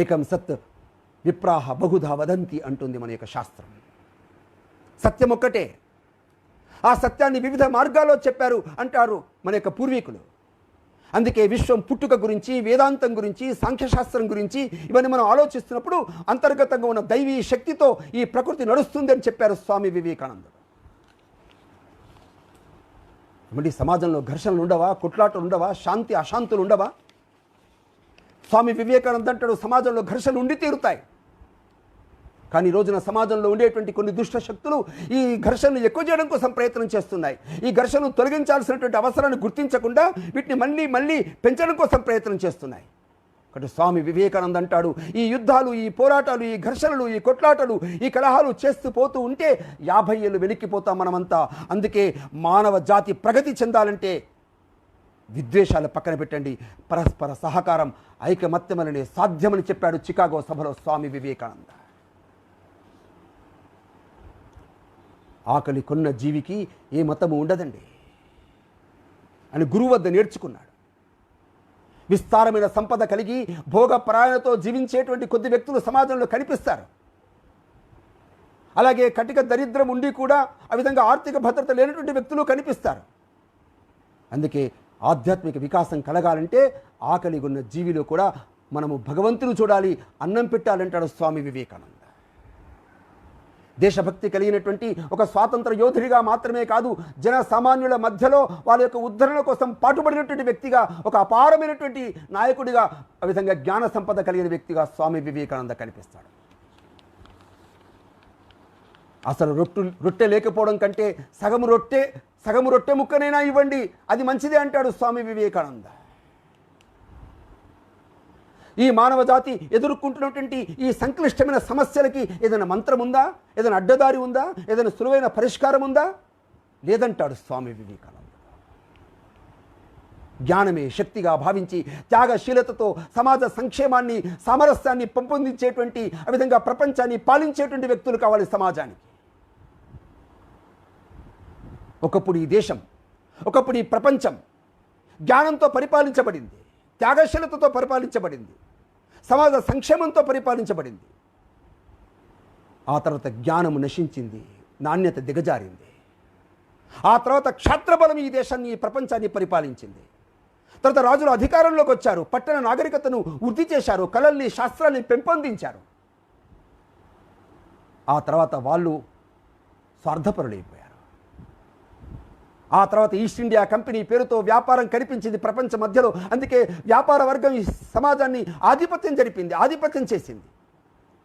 ఏకం సత్ విప్రాహ బహుధా వదంతి అంటుంది మన యొక్క శాస్త్రం. సత్యం ఒక్కటే, ఆ సత్యాన్ని వివిధ మార్గాల్లో చెప్పారు అంటారు మన యొక్క పూర్వీకులు. అందుకే విశ్వం పుట్టుక గురించి, వేదాంతం గురించి, సాంఖ్యశాస్త్రం గురించి ఇవన్నీ మనం ఆలోచిస్తున్నప్పుడు అంతర్గతంగా ఉన్న దైవీ శక్తితో ఈ ప్రకృతి నడుస్తుంది అని చెప్పారు స్వామి వివేకానందుడు. మరి సమాజంలో ఘర్షణలు ఉండవా? కొట్లాటలు ఉండవా? శాంతి అశాంతులు ఉండవా? స్వామి వివేకానంద అంటాడు సమాజంలో ఘర్షణలు ఉండి తీరుతాయి. కానీ ఈ రోజున సమాజంలో ఉండేటువంటి కొన్ని దుష్ట శక్తులు ఈ ఘర్షణను ఎక్కువ చేయడం కోసం ప్రయత్నం చేస్తున్నాయి. ఈ ఘర్షణను తొలగించాల్సినటువంటి అవసరాన్ని గుర్తించకుండా వీటిని మళ్ళీ పెంచడం కోసం ప్రయత్నం చేస్తున్నాయి. కాబట్టి స్వామి వివేకానంద అంటాడు ఈ యుద్ధాలు, ఈ పోరాటాలు, ఈ ఘర్షణలు, ఈ కొట్లాటలు, ఈ కలహాలు చేస్తూ పోతూ ఉంటే 50 ఏళ్ళు వెనక్కిపోతాం మనమంతా. అందుకే మానవ జాతి ప్రగతి చెందాలంటే విద్వేషాలు పక్కన పెట్టండి, పరస్పర సహకారం, ఐకమత్యమనే సాధ్యమని చెప్పాడు చికాగో సభలో స్వామి వివేకానంద. ఆకలి కొన్న జీవికి ఏ మతము ఉండదండి అని గురువు వద్ద నేర్చుకున్నాడు. విస్తారమైన సంపద కలిగి భోగపరాయణతో జీవించేటువంటి కొద్ది వ్యక్తులు సమాజంలో కనిపిస్తారు. అలాగే కటిక దరిద్రం ఉండి కూడా ఆ విధంగా ఆర్థిక భద్రత లేనటువంటి వ్యక్తులు కనిపిస్తారు. అందుకే ఆధ్యాత్మిక వికాసం కలగాలంటే ఆకలి ఉన్న జీవిలో కూడా మనము భగవంతుని చూడాలి, అన్నం పెట్టాలంటాడు స్వామి వివేకానంద. దేశభక్తి కలిగినటువంటి ఒక స్వాతంత్ర యోధుడిగా మాత్రమే కాదు, జన సామాన్యుల మధ్యలో వాళ్ళ యొక్క ఉద్ధరణ కోసం పాటుపడినటువంటి వ్యక్తిగా, ఒక అపారమైనటువంటి నాయకుడిగా, ఆ విధంగా జ్ఞాన సంపద కలిగిన వ్యక్తిగా స్వామి వివేకానంద కనిపిస్తాడు. అసలు రొట్టె లేకపోవడం కంటే సగము రొట్టె ముక్కనైనా ఇవ్వండి, అది మంచిదే అంటాడు స్వామి వివేకానంద. ఈ మానవ జాతి ఎదుర్కొంటున్నటువంటి ఈ సంక్లిష్టమైన సమస్యలకి ఏదైనా మంత్రం ఉందా? ఏదైనా అడ్డదారి ఉందా? ఏదైనా సులువైన పరిష్కారం ఉందా? లేదంటాడు స్వామి వివేకానంద. జ్ఞానమే శక్తిగా భావించి త్యాగశీలతతో సమాజ సంక్షేమాన్ని, సామరస్యాన్ని పెంపొందించేటువంటి, ఆ విధంగా ప్రపంచాన్ని పాలించేటువంటి వ్యక్తులు కావాలి సమాజానికి. ఒకప్పుడు ఈ దేశం, ఒకప్పుడు ఈ ప్రపంచం జ్ఞానంతో పరిపాలించబడింది, త్యాగశీలతతో పరిపాలించబడింది, సమాజ సంక్షేమంతో పరిపాలించబడింది. ఆ తర్వాత జ్ఞానము నశించింది, నాణ్యత దిగజారింది. ఆ తర్వాత క్షాత్రబలం ఈ దేశాన్ని, ఈ ప్రపంచాన్ని పరిపాలించింది. తర్వాత రాజులు అధికారంలోకి వచ్చారు, పట్టణ నాగరికతను వృద్ధి చేశారు, కళల్ని శాస్త్రాన్ని పెంపొందించారు. ఆ తర్వాత వాళ్ళు స్వార్థపరులైపోయారు. ఆ తర్వాత ఈస్ట్ ఇండియా కంపెనీ పేరుతో వ్యాపారం కనిపించింది ప్రపంచ మధ్యలో. అందుకే వ్యాపార వర్గం ఈ సమాజాన్ని ఆధిపత్యం చేసింది.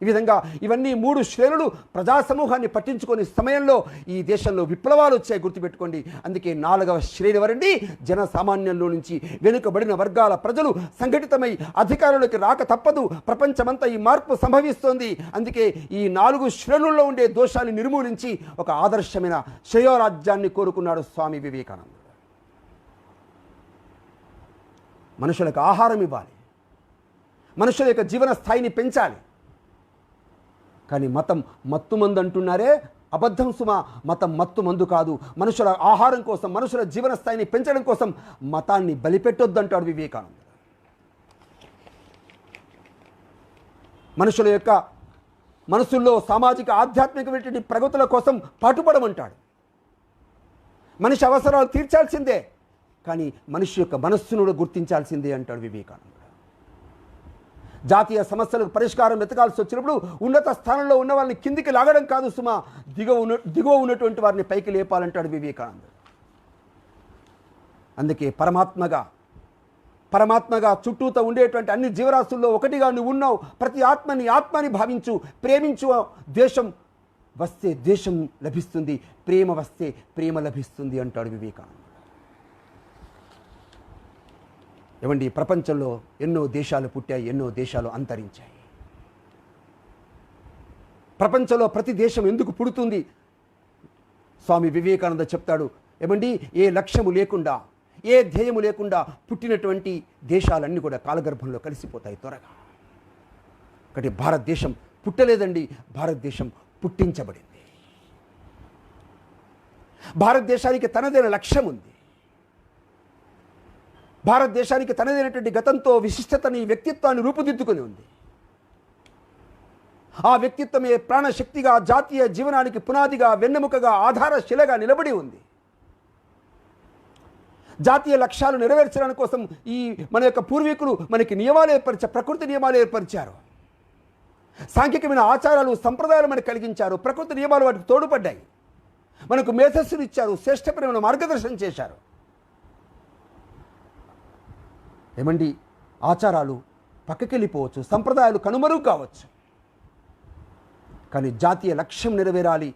ఈ విధంగా ఇవన్నీ 3 శ్రేణులు ప్రజా సమూహాన్ని పట్టించుకొని సమయంలో ఈ దేశంలో విప్లవాలు వచ్చాయి, గుర్తుపెట్టుకోండి. అందుకే 4వ శ్రేణి వరండి జన సామాన్యంలో నుంచి వెనుకబడిన వర్గాల ప్రజలు సంఘటితమై అధికారంలోకి రాక తప్పదు. ప్రపంచమంతా ఈ మార్పు సంభవిస్తోంది. అందుకే ఈ 4 శ్రేణుల్లో ఉండే దోషాన్ని నిర్మూలించి ఒక ఆదర్శమైన శ్రేయోరాజ్యాన్ని కోరుకున్నాడు స్వామి వివేకానందుడు. మనుషులకు ఆహారం ఇవ్వాలి, మనుషుల యొక్క జీవన స్థాయిని పెంచాలి. కానీ మతం మత్తుమందు అంటున్నారే, అబద్ధం సుమ. మతం మత్తుమందు కాదు. మనుషుల ఆహారం కోసం, మనుషుల జీవన స్థాయిని పెంచడం కోసం మతాన్ని బలిపెట్టొద్దంటాడు వివేకానందుడు. మనుషుల యొక్క మనసుల్లో సామాజిక ఆధ్యాత్మికమైనటువంటి ప్రగతుల కోసం పాటుపడమంటాడు. మనిషి అవసరాలు తీర్చాల్సిందే, కానీ మనిషి యొక్క మనస్సును గుర్తించాల్సిందే అంటాడు వివేకానందుడు. జాతీయ సమస్యలకు పరిష్కారం వెతకాల్సి వచ్చినప్పుడు ఉన్నత స్థానంలో ఉన్న వాళ్ళని కిందికి లాగడం కాదు సుమా, దిగువ ఉన్నటువంటి వారిని పైకి లేపాలంటాడు వివేకానందుడు. అందుకే పరమాత్మగా చుట్టూతో ఉండేటువంటి అన్ని జీవరాశుల్లో ఒకటిగా నువ్వు ఉన్నావు. ప్రతి ఆత్మని భావించు, ప్రేమించు. దేశం వస్తే దేశం లభిస్తుంది, ప్రేమ వస్తే ప్రేమ లభిస్తుంది అంటాడు వివేకానందుడు. ఏమండి, ప్రపంచంలో ఎన్నో దేశాలు పుట్టాయి, ఎన్నో దేశాలు అంతరించాయి. ప్రపంచంలో ప్రతి దేశం ఎందుకు పుడుతుంది? స్వామి వివేకానంద చెప్తాడు, ఏమండి, ఏ లక్ష్యము లేకుండా, ఏ ధ్యేయము లేకుండా పుట్టినటువంటి దేశాలన్నీ కూడా కాలగర్భంలో కలిసిపోతాయి త్వరగా. ఒకటి భారతదేశం పుట్టలేదండి, భారతదేశం పుట్టించబడింది. భారతదేశానికి తనదైన లక్ష్యం ఉంది. భారతదేశానికి తనదైనటువంటి గతంతో విశిష్టతని, వ్యక్తిత్వాన్ని రూపుదిద్దుకొని ఉంది. ఆ వ్యక్తిత్వమే ప్రాణశక్తిగా, జాతీయ జీవనానికి పునాదిగా, వెన్నెముకగా, ఆధారశిలగా నిలబడి ఉంది. జాతీయ లక్ష్యాలు నెరవేర్చడానికి కోసం ఈ మన యొక్క పూర్వీకులు మనకి నియమాలు ఏర్పరిచారు, ప్రకృతి నియమాలు ఏర్పరిచారు. సాంఘికమైన ఆచారాలు, సంప్రదాయాలు మనకు కలిగించారు. ప్రకృతి నియమాలు వాటికి తోడ్పడ్డాయి. మనకు మేధస్సులు ఇచ్చారు, శ్రేష్టపరమైన మార్గదర్శనం చేశారు. ఏమండి, ఆచారాలు పక్కకెళ్ళిపోవచ్చు, సంప్రదాయాలు కనుమరుగు కావచ్చు, కానీ జాతీయ లక్ష్యం నెరవేరాలి.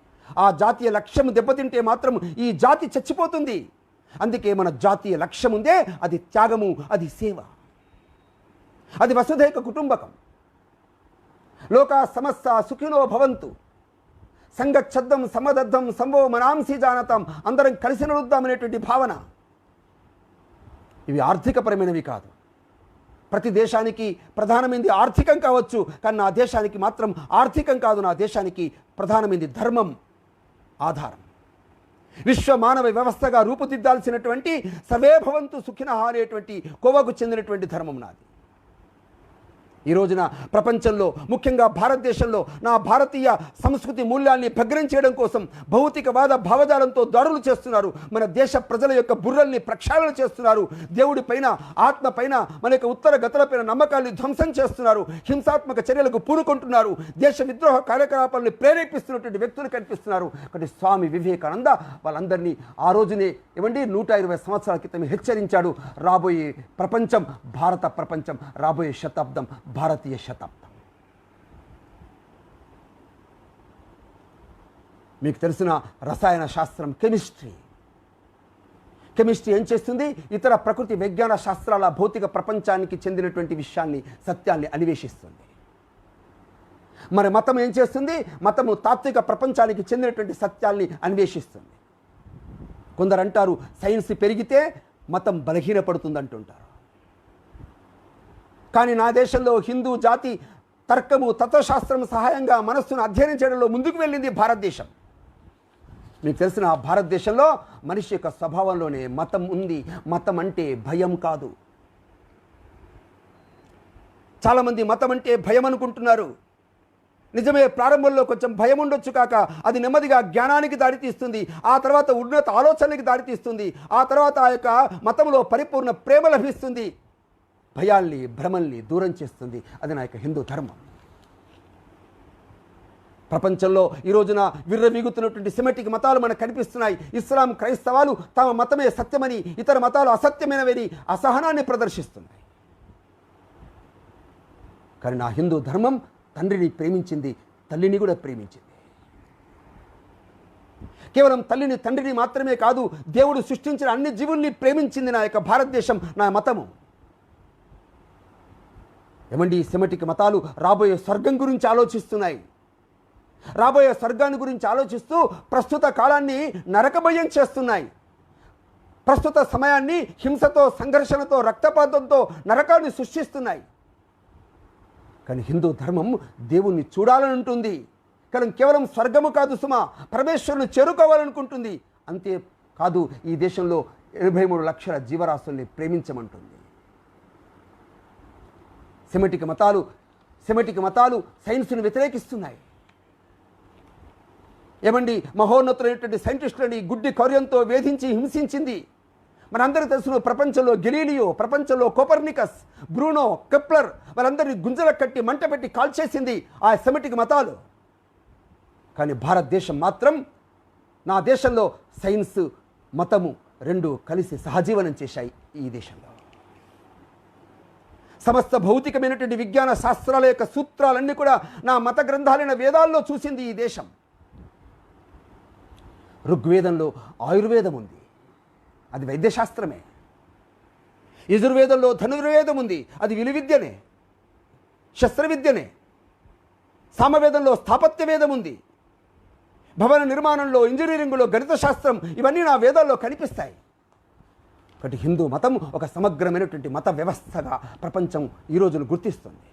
ఆ జాతీయ లక్ష్యం దెబ్బతింటే మాత్రం ఈ జాతి చచ్చిపోతుంది. అందుకే మన జాతీయ లక్ష్యం ఉందే, అది త్యాగము, అది సేవ, అది వసుధైక కుటుంబకం. లోకా సమస్త సుఖినో భవంతు, సంగచ్చద్దం సమదద్దం సంభవ మనాంసి జానతాం, అందరం కలిసి నడుద్దామనేటువంటి భావన. ఇవి ఆర్థికపరమైనవి కాదు. ప్రతి దేశానికి ప్రధానమైనది ఆర్థికం కావచ్చు, కానీ నా దేశానికి మాత్రం ఆర్థికం కాదు. నా దేశానికి ప్రధానమైనది ధర్మం, ఆధారం. విశ్వ మానవ వ్యవస్థగా రూపుదిద్దాల్సినటువంటి సర్వే భవంతు సుఖినః అనేటువంటి కోవకు చెందినటువంటి ధర్మం నాది. ఈ రోజున ప్రపంచంలో, ముఖ్యంగా భారతదేశంలో నా భారతీయ సంస్కృతి మూల్యాన్ని భగ్నం చేయడం కోసం భౌతికవాద భావజాలంతో దాడులు చేస్తున్నారు. మన దేశ ప్రజల యొక్క బుర్రల్ని ప్రక్షాళన చేస్తున్నారు. దేవుడి పైన, ఆత్మ పైన, మన యొక్క ఉత్తర గతులపైన నమ్మకాన్ని ధ్వంసం చేస్తున్నారు. హింసాత్మక చర్యలకు పూనుకుంటున్నారు. దేశ విద్రోహ కార్యకలాపాలను ప్రేరేపిస్తున్నటువంటి వ్యక్తులు కనిపిస్తున్నారు. కాబట్టి స్వామి వివేకానంద వాళ్ళందరినీ ఆ రోజునే ఏమండి 120 సంవత్సరాల క్రితం హెచ్చరించాడు. రాబోయే ప్రపంచం భారత ప్రపంచం, రాబోయే శతాబ్దం భారతీయ శతాబ్దం. మీకు తెలిసిన రసాయన శాస్త్రం, కెమిస్ట్రీ ఏం చేస్తుంది? ఇతర ప్రకృతి విజ్ఞాన శాస్త్రాల భౌతిక ప్రపంచానికి చెందినటువంటి విషయాన్ని, సత్యాన్ని అన్వేషిస్తుంది. మరి మతం ఏం చేస్తుంది? మతము తాత్విక ప్రపంచానికి చెందినటువంటి సత్యాల్ని అన్వేషిస్తుంది. కొందరు అంటారు సైన్స్ పెరిగితే మతం బలహీనపడుతుంది అంటుంటారు. కానీ నా దేశంలో హిందూ జాతి తర్కము, తత్వశాస్త్రం సహాయంగా మనస్సును అధ్యయనం చేయడంలో ముందుకు వెళ్ళింది భారతదేశం. మీకు తెలిసిన భారతదేశంలో మనిషి యొక్క స్వభావంలోనే మతం ఉంది. మతం అంటే భయం కాదు. చాలామంది మతం అంటే భయం అనుకుంటున్నారు. నిజమే, ప్రారంభంలో కొంచెం భయం ఉండొచ్చు కాక అది నెమ్మదిగా జ్ఞానానికి దారితీస్తుంది, ఆ తర్వాత ఉన్నత ఆలోచనలకి దారితీస్తుంది, ఆ తర్వాత ఆ యొక్క మతంలో పరిపూర్ణ ప్రేమ లభిస్తుంది, భయాల్ని భ్రమల్ని దూరం చేస్తుంది. అది నా యొక్క హిందూ ధర్మం. ప్రపంచంలో ఈ రోజున విర్రవీగుతున్నటువంటి సెమెటిక్ మతాలు మనకు కనిపిస్తున్నాయి. ఇస్లాం, క్రైస్తవాలు తమ మతమే సత్యమని, ఇతర మతాలు అసత్యమైనవని అసహనాన్ని ప్రదర్శిస్తున్నాయి. కానీ నా హిందూ ధర్మం తండ్రిని ప్రేమించింది, తల్లిని కూడా ప్రేమించింది. కేవలం తల్లిని తండ్రిని మాత్రమే కాదు, దేవుడు సృష్టించిన అన్ని జీవుల్ని ప్రేమించింది నా యొక్క భారతదేశం, నా మతము. ఏమండి, సెమెటిక్ మతాలు రాబోయే స్వర్గం గురించి ఆలోచిస్తున్నాయి. రాబోయే స్వర్గాన్ని గురించి ఆలోచిస్తూ ప్రస్తుత కాలాన్ని నరకమయం చేస్తున్నాయి. ప్రస్తుత సమయాన్ని హింసతో, సంఘర్షణతో, రక్తపాతంతో నరకాన్ని సృష్టిస్తున్నాయి. కానీ హిందూ ధర్మం దేవుణ్ణి చూడాలని ఉంటుంది. కానీ కేవలం స్వర్గము కాదు సుమా, పరమేశ్వరుని చేరుకోవాలనుకుంటుంది. అంతే కాదు, ఈ దేశంలో 83 లక్షల జీవరాశుల్ని ప్రేమించమంటుంది. సెమెటిక్ మతాలు సైన్స్ను వ్యతిరేకిస్తున్నాయి. ఏమండి, మహోన్నతులైనటువంటి సైంటిస్టులని గుడ్డి కౌర్యంతో వేధించి హింసించింది. మనందరికీ తెలుసు, ప్రపంచంలో గెలీలియో, ప్రపంచంలో కోపర్నికస్, బ్రూనో, కెప్లర్, వాళ్ళందరినీ గుంజల కట్టి మంట పెట్టి కాల్చేసింది ఆ సెమెటిక్ మతాలు. కానీ భారతదేశం మాత్రం, నా దేశంలో సైన్స్, మతము రెండు కలిసి సహజీవనం చేశాయి. ఈ దేశంలో సమస్త భౌతికమైనటువంటి విజ్ఞాన శాస్త్రాల యొక్క సూత్రాలన్నీ కూడా నా మత గ్రంథాలైన వేదాల్లో చూసింది ఈ దేశం. ఋగ్వేదంలో ఆయుర్వేదం ఉంది, అది వైద్యశాస్త్రమే. యజుర్వేదంలో ధనుర్వేదం ఉంది, అది విలువిద్యనే, శస్త్రవిద్యనే. సామవేదంలో స్థాపత్య వేదం ఉంది. భవన నిర్మాణంలో, ఇంజనీరింగ్లో గణిత శాస్త్రం, ఇవన్నీ నా వేదాల్లో కనిపిస్తాయి. ఒకటి హిందూ మతం ఒక సమగ్రమైనటువంటి మత వ్యవస్థగా ప్రపంచం ఈ రోజును గుర్తిస్తుంది.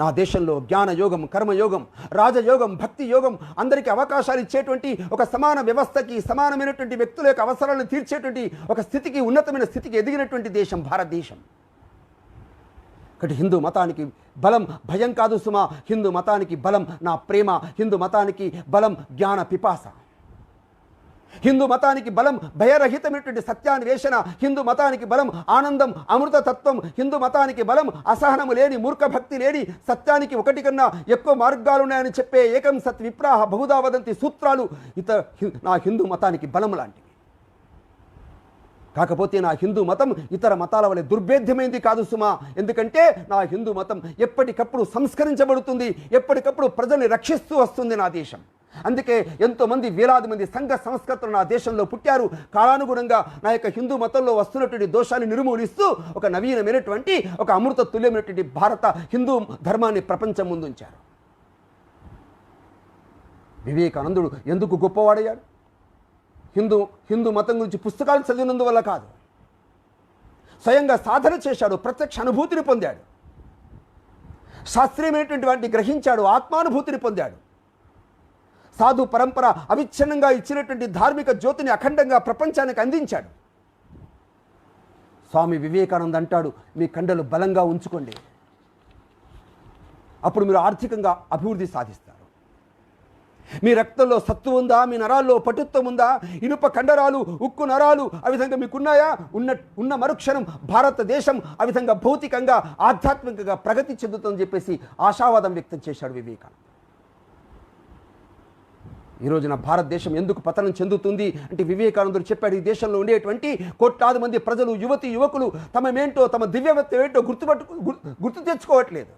నా దేశంలో జ్ఞానయోగం, కర్మయోగం, రాజయోగం, భక్తి యోగం, అందరికీ అవకాశాలు ఇచ్చేటువంటి ఒక సమాన వ్యవస్థకి, సమానమైనటువంటి వ్యక్తుల యొక్క అవసరాలను తీర్చేటువంటి ఒక స్థితికి, ఉన్నతమైన స్థితికి ఎదిగినటువంటి దేశం భారతదేశం. ఒకటి హిందూ మతానికి బలం భయం కాదు సుమా, హిందూ మతానికి బలం నా ప్రేమ, హిందూ మతానికి బలం జ్ఞాన పిపాస, హిందూ మతానికి బలం భయరహితమైనటువంటి సత్యాన్వేషణ, హిందూ మతానికి బలం ఆనందం, అమృతతత్వం, హిందూ మతానికి బలం అసహనము లేని, మూర్ఖభక్తి లేని, సత్యానికి ఒకటి కన్నా ఎక్కువ మార్గాలున్నాయని చెప్పే ఏకం సత్ విప్రాహ బహుదా వదంతి సూత్రాలు నా హిందూ మతానికి బలం లాంటివి. కాకపోతే నా హిందూ మతం ఇతర మతాల వలె దుర్భేద్యమైంది కాదు సుమా. ఎందుకంటే నా హిందూ మతం ఎప్పటికప్పుడు సంస్కరించబడుతుంది, ఎప్పటికప్పుడు ప్రజల్ని రక్షిస్తూ వస్తుంది నా దేశం. అందుకే ఎంతోమంది, వేలాది మంది సంఘ సంస్కర్తలు నా దేశంలో పుట్టారు. కాలానుగుణంగా నా యొక్క హిందూ మతంలో వస్తున్నటువంటి దోషాన్ని నిర్మూలిస్తూ ఒక నవీనమైనటువంటి, ఒక అమృత తుల్యమైనటువంటి భారత హిందూ ధర్మాన్ని ప్రపంచం ముందుంచారు. వివేకానందుడు ఎందుకు గొప్పవాడయ్యాడు? హిందూ మతం గురించి పుస్తకాలు చదివినందువల్ల కాదు, స్వయంగా సాధన చేశాడు, ప్రత్యక్ష అనుభూతిని పొందాడు, శాస్త్రీయమైనటువంటి వాటిని గ్రహించాడు, ఆత్మానుభూతిని పొందాడు. సాధు పరంపర అవిచ్ఛిన్నంగా ఇచ్చినటువంటి ధార్మిక జ్యోతిని అఖండంగా ప్రపంచానికి అందించాడు. స్వామి వివేకానంద అంటాడు, మీ కండలు బలంగా ఉంచుకోండి, అప్పుడు మీరు ఆర్థికంగా అభివృద్ధి సాధిస్తారు. మీ రక్తంలో సత్తు ఉందా, మీ నరాల్లో పటుత్వం ఉందా, ఇనుప కండరాలు, ఉక్కు నరాలు ఆ విధంగా మీకున్నాయా? ఉన్న మరుక్షణం భారతదేశం ఆ విధంగా భౌతికంగా, ఆధ్యాత్మికంగా ప్రగతి చెందుతుందని చెప్పేసి ఆశావాదం వ్యక్తం చేశాడు వివేకానంద. ఈ రోజున భారతదేశం ఎందుకు పతనం చెందుతుంది అంటే వివేకానందుడు చెప్పాడు, ఈ దేశంలో ఉండేటువంటి కోట్లాది మంది ప్రజలు, యువకులు తమేంటో, తమ దివ్యవత్వం ఏంటో గుర్తు తెచ్చుకోవట్లేదు,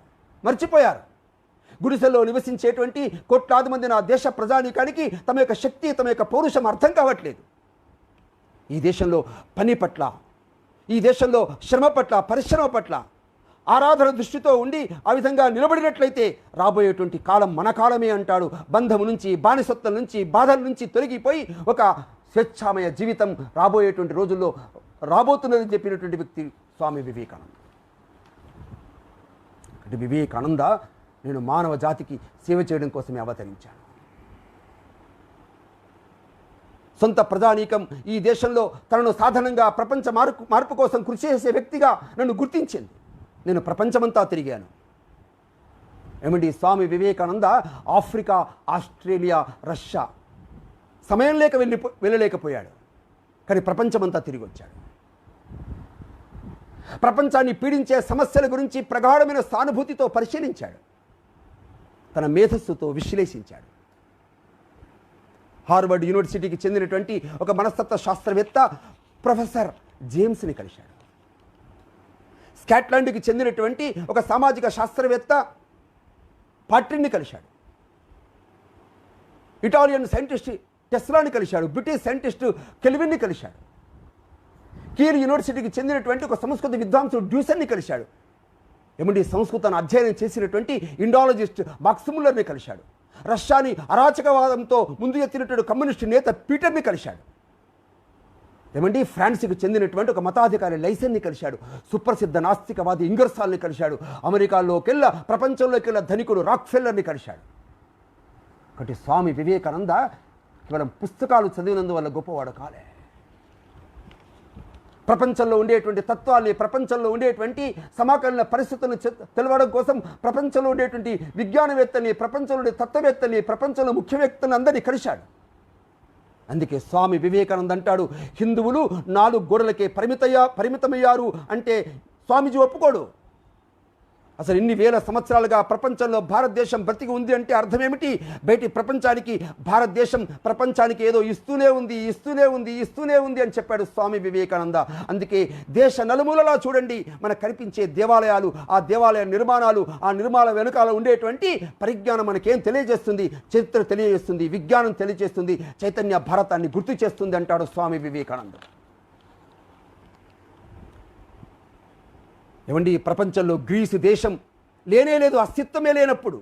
మర్చిపోయారు. గుడిసెల్లో నివసించేటువంటి కోట్లాది మంది నా దేశ ప్రజానీకానికి తమ యొక్క శక్తి, తమ యొక్క పౌరుషం అర్థం కావట్లేదు. ఈ దేశంలో పని పట్ల, ఈ దేశంలో శ్రమ పట్ల, పరిశ్రమ పట్ల ఆరాధన దృష్టితో ఉండి ఆ విధంగా నిలబడినట్లయితే రాబోయేటువంటి కాలం మన కాలమే అంటాడు. బంధము నుంచి, బానిసత్వం నుంచి, బాధల నుంచి తొలగిపోయి ఒక స్వేచ్ఛామయ జీవితం రాబోయేటువంటి రోజుల్లో రాబోతున్నదని చెప్పినటువంటి వ్యక్తి స్వామి వివేకానంద. అంటే వివేకానంద, నేను మానవ జాతికి సేవ చేయడం కోసమే అవతరించాను. సొంత ప్రజానీకం ఈ దేశంలో తనను సాధనంగా ప్రపంచ మార్పు కోసం కృషి చేసే వ్యక్తిగా నన్ను గుర్తించింది. నేను ప్రపంచమంతా తిరిగాను. ఏమండి, Swami Vivekananda Africa, Australia, Russia సమయం లేక వెళ్ళలేకపోయాడు. కానీ ప్రపంచమంతా తిరిగి వచ్చాడు. ప్రపంచాన్ని పీడించే సమస్యల గురించి ప్రగాఢమైన సానుభూతితో పరిశీలించాడు. తన మేధస్సుతో విశ్లేషించాడు. హార్వర్డ్ యూనివర్సిటీకి చెందినటువంటి ఒక మనస్తత్వ శాస్త్రవేత్త ప్రొఫెసర్ జేమ్స్ని కలిశాడు. స్కాట్లాండ్కి చెందినటువంటి ఒక సామాజిక శాస్త్రవేత్త పాట్రిన్ని కలిశాడు. ఇటాలియన్ సైంటిస్ట్ టెస్లాని కలిశాడు. బ్రిటిష్ సైంటిస్ట్ కెల్విన్ని కలిశాడు. కీల్ యూనివర్సిటీకి చెందినటువంటి ఒక సంస్కృత విద్వాంసుడు డ్యూసన్ని కలిశాడు. ఏమండి, సంస్కృతాన్ని అధ్యయనం చేసినటువంటి ఇండాలజిస్ట్ మాక్సిముల్లర్ని కలిశాడు. రష్యాని అరాచకవాదంతో ముందు ఎత్తినటువంటి కమ్యూనిస్టు నేత పీటర్ని కలిశాడు. ఏమండి, ఫ్రాన్స్కి చెందినటువంటి ఒక మతాధికారి లైసెన్ని కలిశాడు. సుప్రసిద్ధ నాస్తికవాది ఇంగర్సాల్ని కలిశాడు. అమెరికాలోకెల్లా, ప్రపంచంలోకెల్లా ధనికుడు రాక్ఫెల్లర్ని కలిశాడు. ఒకటి స్వామి వివేకానంద కేవలం పుస్తకాలు చదివినందువల్ల గొప్పవాడు కాలే. ప్రపంచంలో ఉండేటువంటి తత్వాల్ని, ప్రపంచంలో ఉండేటువంటి సమాకలన పరిస్థితులను తెలవడం కోసం ప్రపంచంలో ఉండేటువంటి విజ్ఞానవేత్తని, ప్రపంచంలో ఉండే తత్వవేత్తని, ప్రపంచంలో ముఖ్య వ్యక్తులను అందరినీ కలిశాడు. అందుకే స్వామి వివేకానంద అంటాడు, హిందువులు 4 గోడలకే పరిమితమయ్యారు అంటే స్వామీజీ ఒప్పుకోడు. అసలు ఇన్ని వేల సంవత్సరాలుగా ప్రపంచంలో భారతదేశం బ్రతికి ఉంది అంటే అర్థం ఏమిటి? బయటి ప్రపంచానికి భారతదేశం ప్రపంచానికి ఏదో ఇస్తూనే ఉంది అని చెప్పాడు స్వామి వివేకానంద. అందుకే దేశ నలుమూలలా చూడండి మనకు కనిపించే దేవాలయాలు, ఆ దేవాలయ నిర్మాణాలు, ఆ నిర్మాణ వెనుకాల ఉండేటువంటి పరిజ్ఞానం మనకేం తెలియజేస్తుంది? చరిత్ర తెలియజేస్తుంది, విజ్ఞానం తెలియజేస్తుంది, చైతన్య భారతాన్ని గుర్తు చేస్తుంది అంటాడు స్వామి వివేకానంద. ఏమండి, ప్రపంచంలో గ్రీసు దేశం లేనేలేదు, అస్తిత్వమే లేనప్పుడు,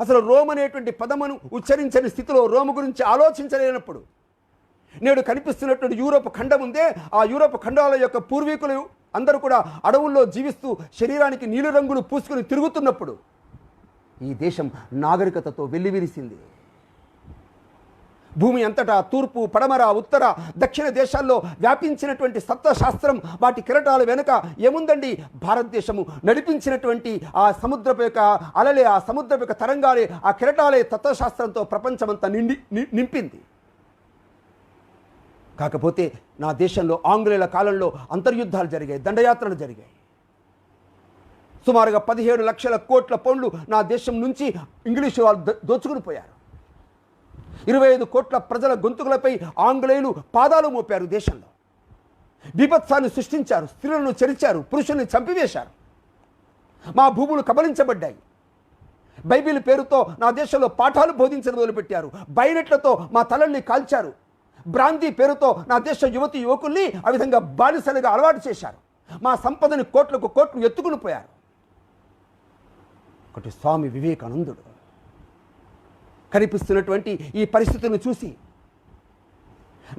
అసలు రోమ్ అనేటువంటి పదమును ఉచ్చరించని స్థితిలో, రోమ్ గురించి ఆలోచించలేనప్పుడు, నేడు కనిపిస్తున్నటువంటి యూరోప్ ఖండం ఉందే, ఆ యూరోప్ ఖండాల యొక్క పూర్వీకులు అందరూ కూడా అడవుల్లో జీవిస్తూ శరీరానికి నీలి రంగులు పూసుకుని తిరుగుతున్నప్పుడు ఈ దేశం నాగరికతతో వెల్లివిరిసింది. భూమి అంతటా తూర్పు, పడమర, ఉత్తర, దక్షిణ దేశాల్లో వ్యాపించినటువంటి సత్వశాస్త్రం, వాటి కిరటాల వెనుక ఏముందండి? భారతదేశము నడిపించినటువంటి ఆ సముద్రపు యొక్క అలలే, ఆ సముద్రపు యొక్క తరంగాలే, ఆ కిరటాలే తత్వశాస్త్రంతో ప్రపంచమంతా నింపింది. కాకపోతే నా దేశంలో ఆంగ్లేయుల కాలంలో అంతర్యుద్ధాలు జరిగాయి, దండయాత్రలు జరిగాయి. సుమారుగా 17 లక్షల కోట్ల పౌండ్లు నా దేశం నుంచి ఇంగ్లీషు వాళ్ళు దోచుకుని పోయారు. 25 కోట్ల ప్రజల గొంతుకులపై ఆంగ్లేయులు పాదాలు మోపారు. దేశంలో బీభత్సాన్ని సృష్టించారు, స్త్రీలను చెరిచారు, పురుషుల్ని చంపివేశారు. మా భూములు కబలించబడ్డాయి. బైబిల్ పేరుతో నా దేశంలో పాఠాలు బోధించడం మొదలుపెట్టారు. బైనెట్లతో మా తలల్ని కాల్చారు. బ్రాంతి పేరుతో నా దేశ యువతి యువకుల్ని ఆ విధంగా బానిసలుగా అలవాటు చేశారు. మా సంపదని కోట్లకు కోట్లు ఎత్తుకుని పోయారు. ఒకటి స్వామి వివేకానందుడు కనిపిస్తున్నటువంటి ఈ పరిస్థితులను చూసి,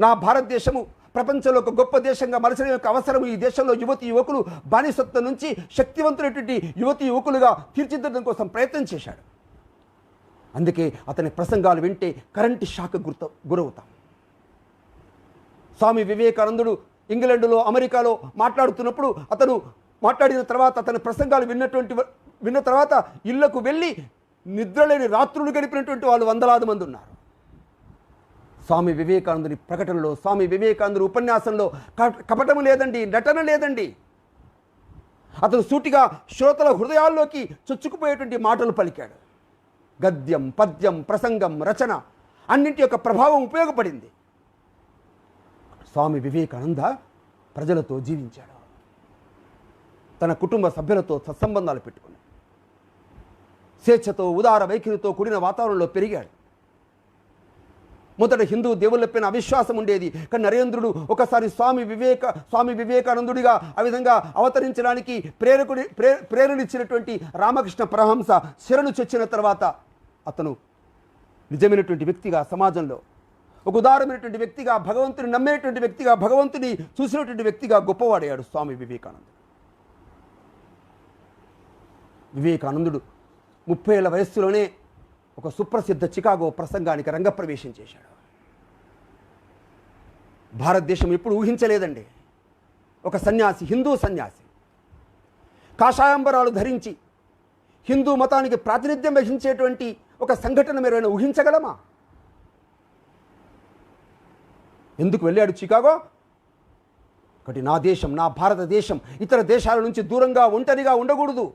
నా భారతదేశము ప్రపంచంలో ఒక గొప్ప దేశంగా మలచడం యొక్క అవసరం, ఈ దేశంలో యువతి యువకులు బానిసత్వం నుంచి శక్తివంతులైనటువంటి యువతి యువకులుగా తీర్చిదిద్దడం కోసం ప్రయత్నం చేశాడు. అందుకే అతని ప్రసంగాలు వింటే కరెంటు షాక్ గురవుతాం. స్వామి వివేకానందుడు ఇంగ్లాండ్లో, అమెరికాలో మాట్లాడుతున్నప్పుడు, అతను మాట్లాడిన తర్వాత, అతని ప్రసంగాలు విన్న తర్వాత ఇళ్లకు వెళ్ళి నిద్రలేని రాత్రులు గడిపినటువంటి వాళ్ళు వందలాది మంది ఉన్నారు. స్వామి వివేకానందుని ప్రకటనలో, స్వామి వివేకానందుని ఉపన్యాసంలో కపటము లేదండి, నటన లేదండి. అతను సూటిగా శ్రోతల హృదయాల్లోకి చొచ్చుకుపోయేటువంటి మాటలు పలికాడు. గద్యం, పద్యం, ప్రసంగం, రచన అన్నింటి యొక్క ప్రభావం ఉపయోగపడింది. స్వామి వివేకానంద ప్రజలతో జీవించాడు. తన కుటుంబ సభ్యులతో సత్సంబంధాలు పెట్టుకున్నాడు. స్వేచ్ఛతో, ఉదార వైఖరితో కూడిన వాతావరణంలో పెరిగాడు. మొదట హిందూ దేవుళ్ళపైన అవిశ్వాసం ఉండేది. కానీ నరేంద్రుడు ఒకసారి స్వామి వివేకానందుడిగా ఆ విధంగా అవతరించడానికి ప్రేరణిచ్చినటువంటి రామకృష్ణ పరమహంస శరణు చొచ్చిన తర్వాత అతను నిజమైనటువంటి వ్యక్తిగా, సమాజంలో ఒక ఉదారమైనటువంటి వ్యక్తిగా, భగవంతుని నమ్మేటువంటి వ్యక్తిగా, భగవంతుని చూసినటువంటి వ్యక్తిగా గొప్పవాడయ్యాడు స్వామి వివేకానందుడు. వివేకానందుడు 30 ఏళ్ల వయస్సులోనే ఒక సుప్రసిద్ధ చికాగో ప్రసంగానికి రంగప్రవేశం చేశాడు. భారతదేశం ఎప్పుడు ఊహించలేదండి, ఒక సన్యాసి, హిందూ సన్యాసి కాషాయాంబరాలు ధరించి హిందూ మతానికి ప్రాతినిధ్యం వహించేటువంటి ఒక సంఘటన మీరు ఊహించగలమా? ఎందుకు వెళ్ళాడు చికాగో? ఒకటి, నా దేశం, నా భారతదేశం ఇతర దేశాల నుంచి దూరంగా ఒంటరిగా ఉండకూడదు,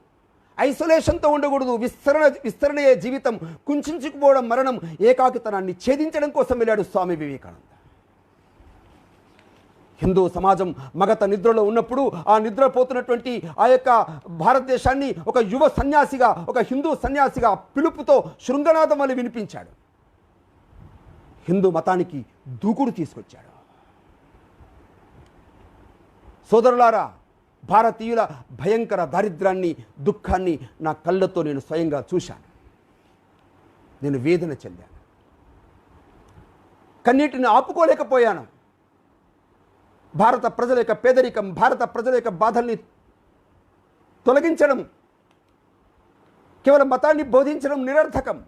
ఐసోలేషన్తో ఉండకూడదు, విస్తరణయే జీవితం, కుంచుకుపోవడం మరణం, ఏకాకితనాన్ని ఛేదించడం కోసం వెళ్ళాడు స్వామి వివేకానంద. హిందూ సమాజం మగత నిద్రలో ఉన్నప్పుడు ఆ నిద్రపోతున్నటువంటి ఆ యొక్క భారతదేశాన్ని ఒక యువ సన్యాసిగా, ఒక హిందూ సన్యాసిగా పిలుపుతో శృంగనాథం వల్ల వినిపించాడు. హిందూ మతానికి దూకుడు తీసుకొచ్చాడు. సోదరులారా, భారతీయుల భయంకర దారిద్ర్యాన్ని, దుఃఖాన్ని నా కళ్ళతో నేను స్వయంగా చూశాను. నేను వేదన చెందాను, కన్నీటిని ఆపుకోలేకపోయాను. భారత ప్రజల యొక్క పేదరికం, భారత ప్రజల యొక్క బాధల్ని తొలగించడం, కేవలం మతాన్ని బోధించడం నిరర్థకం.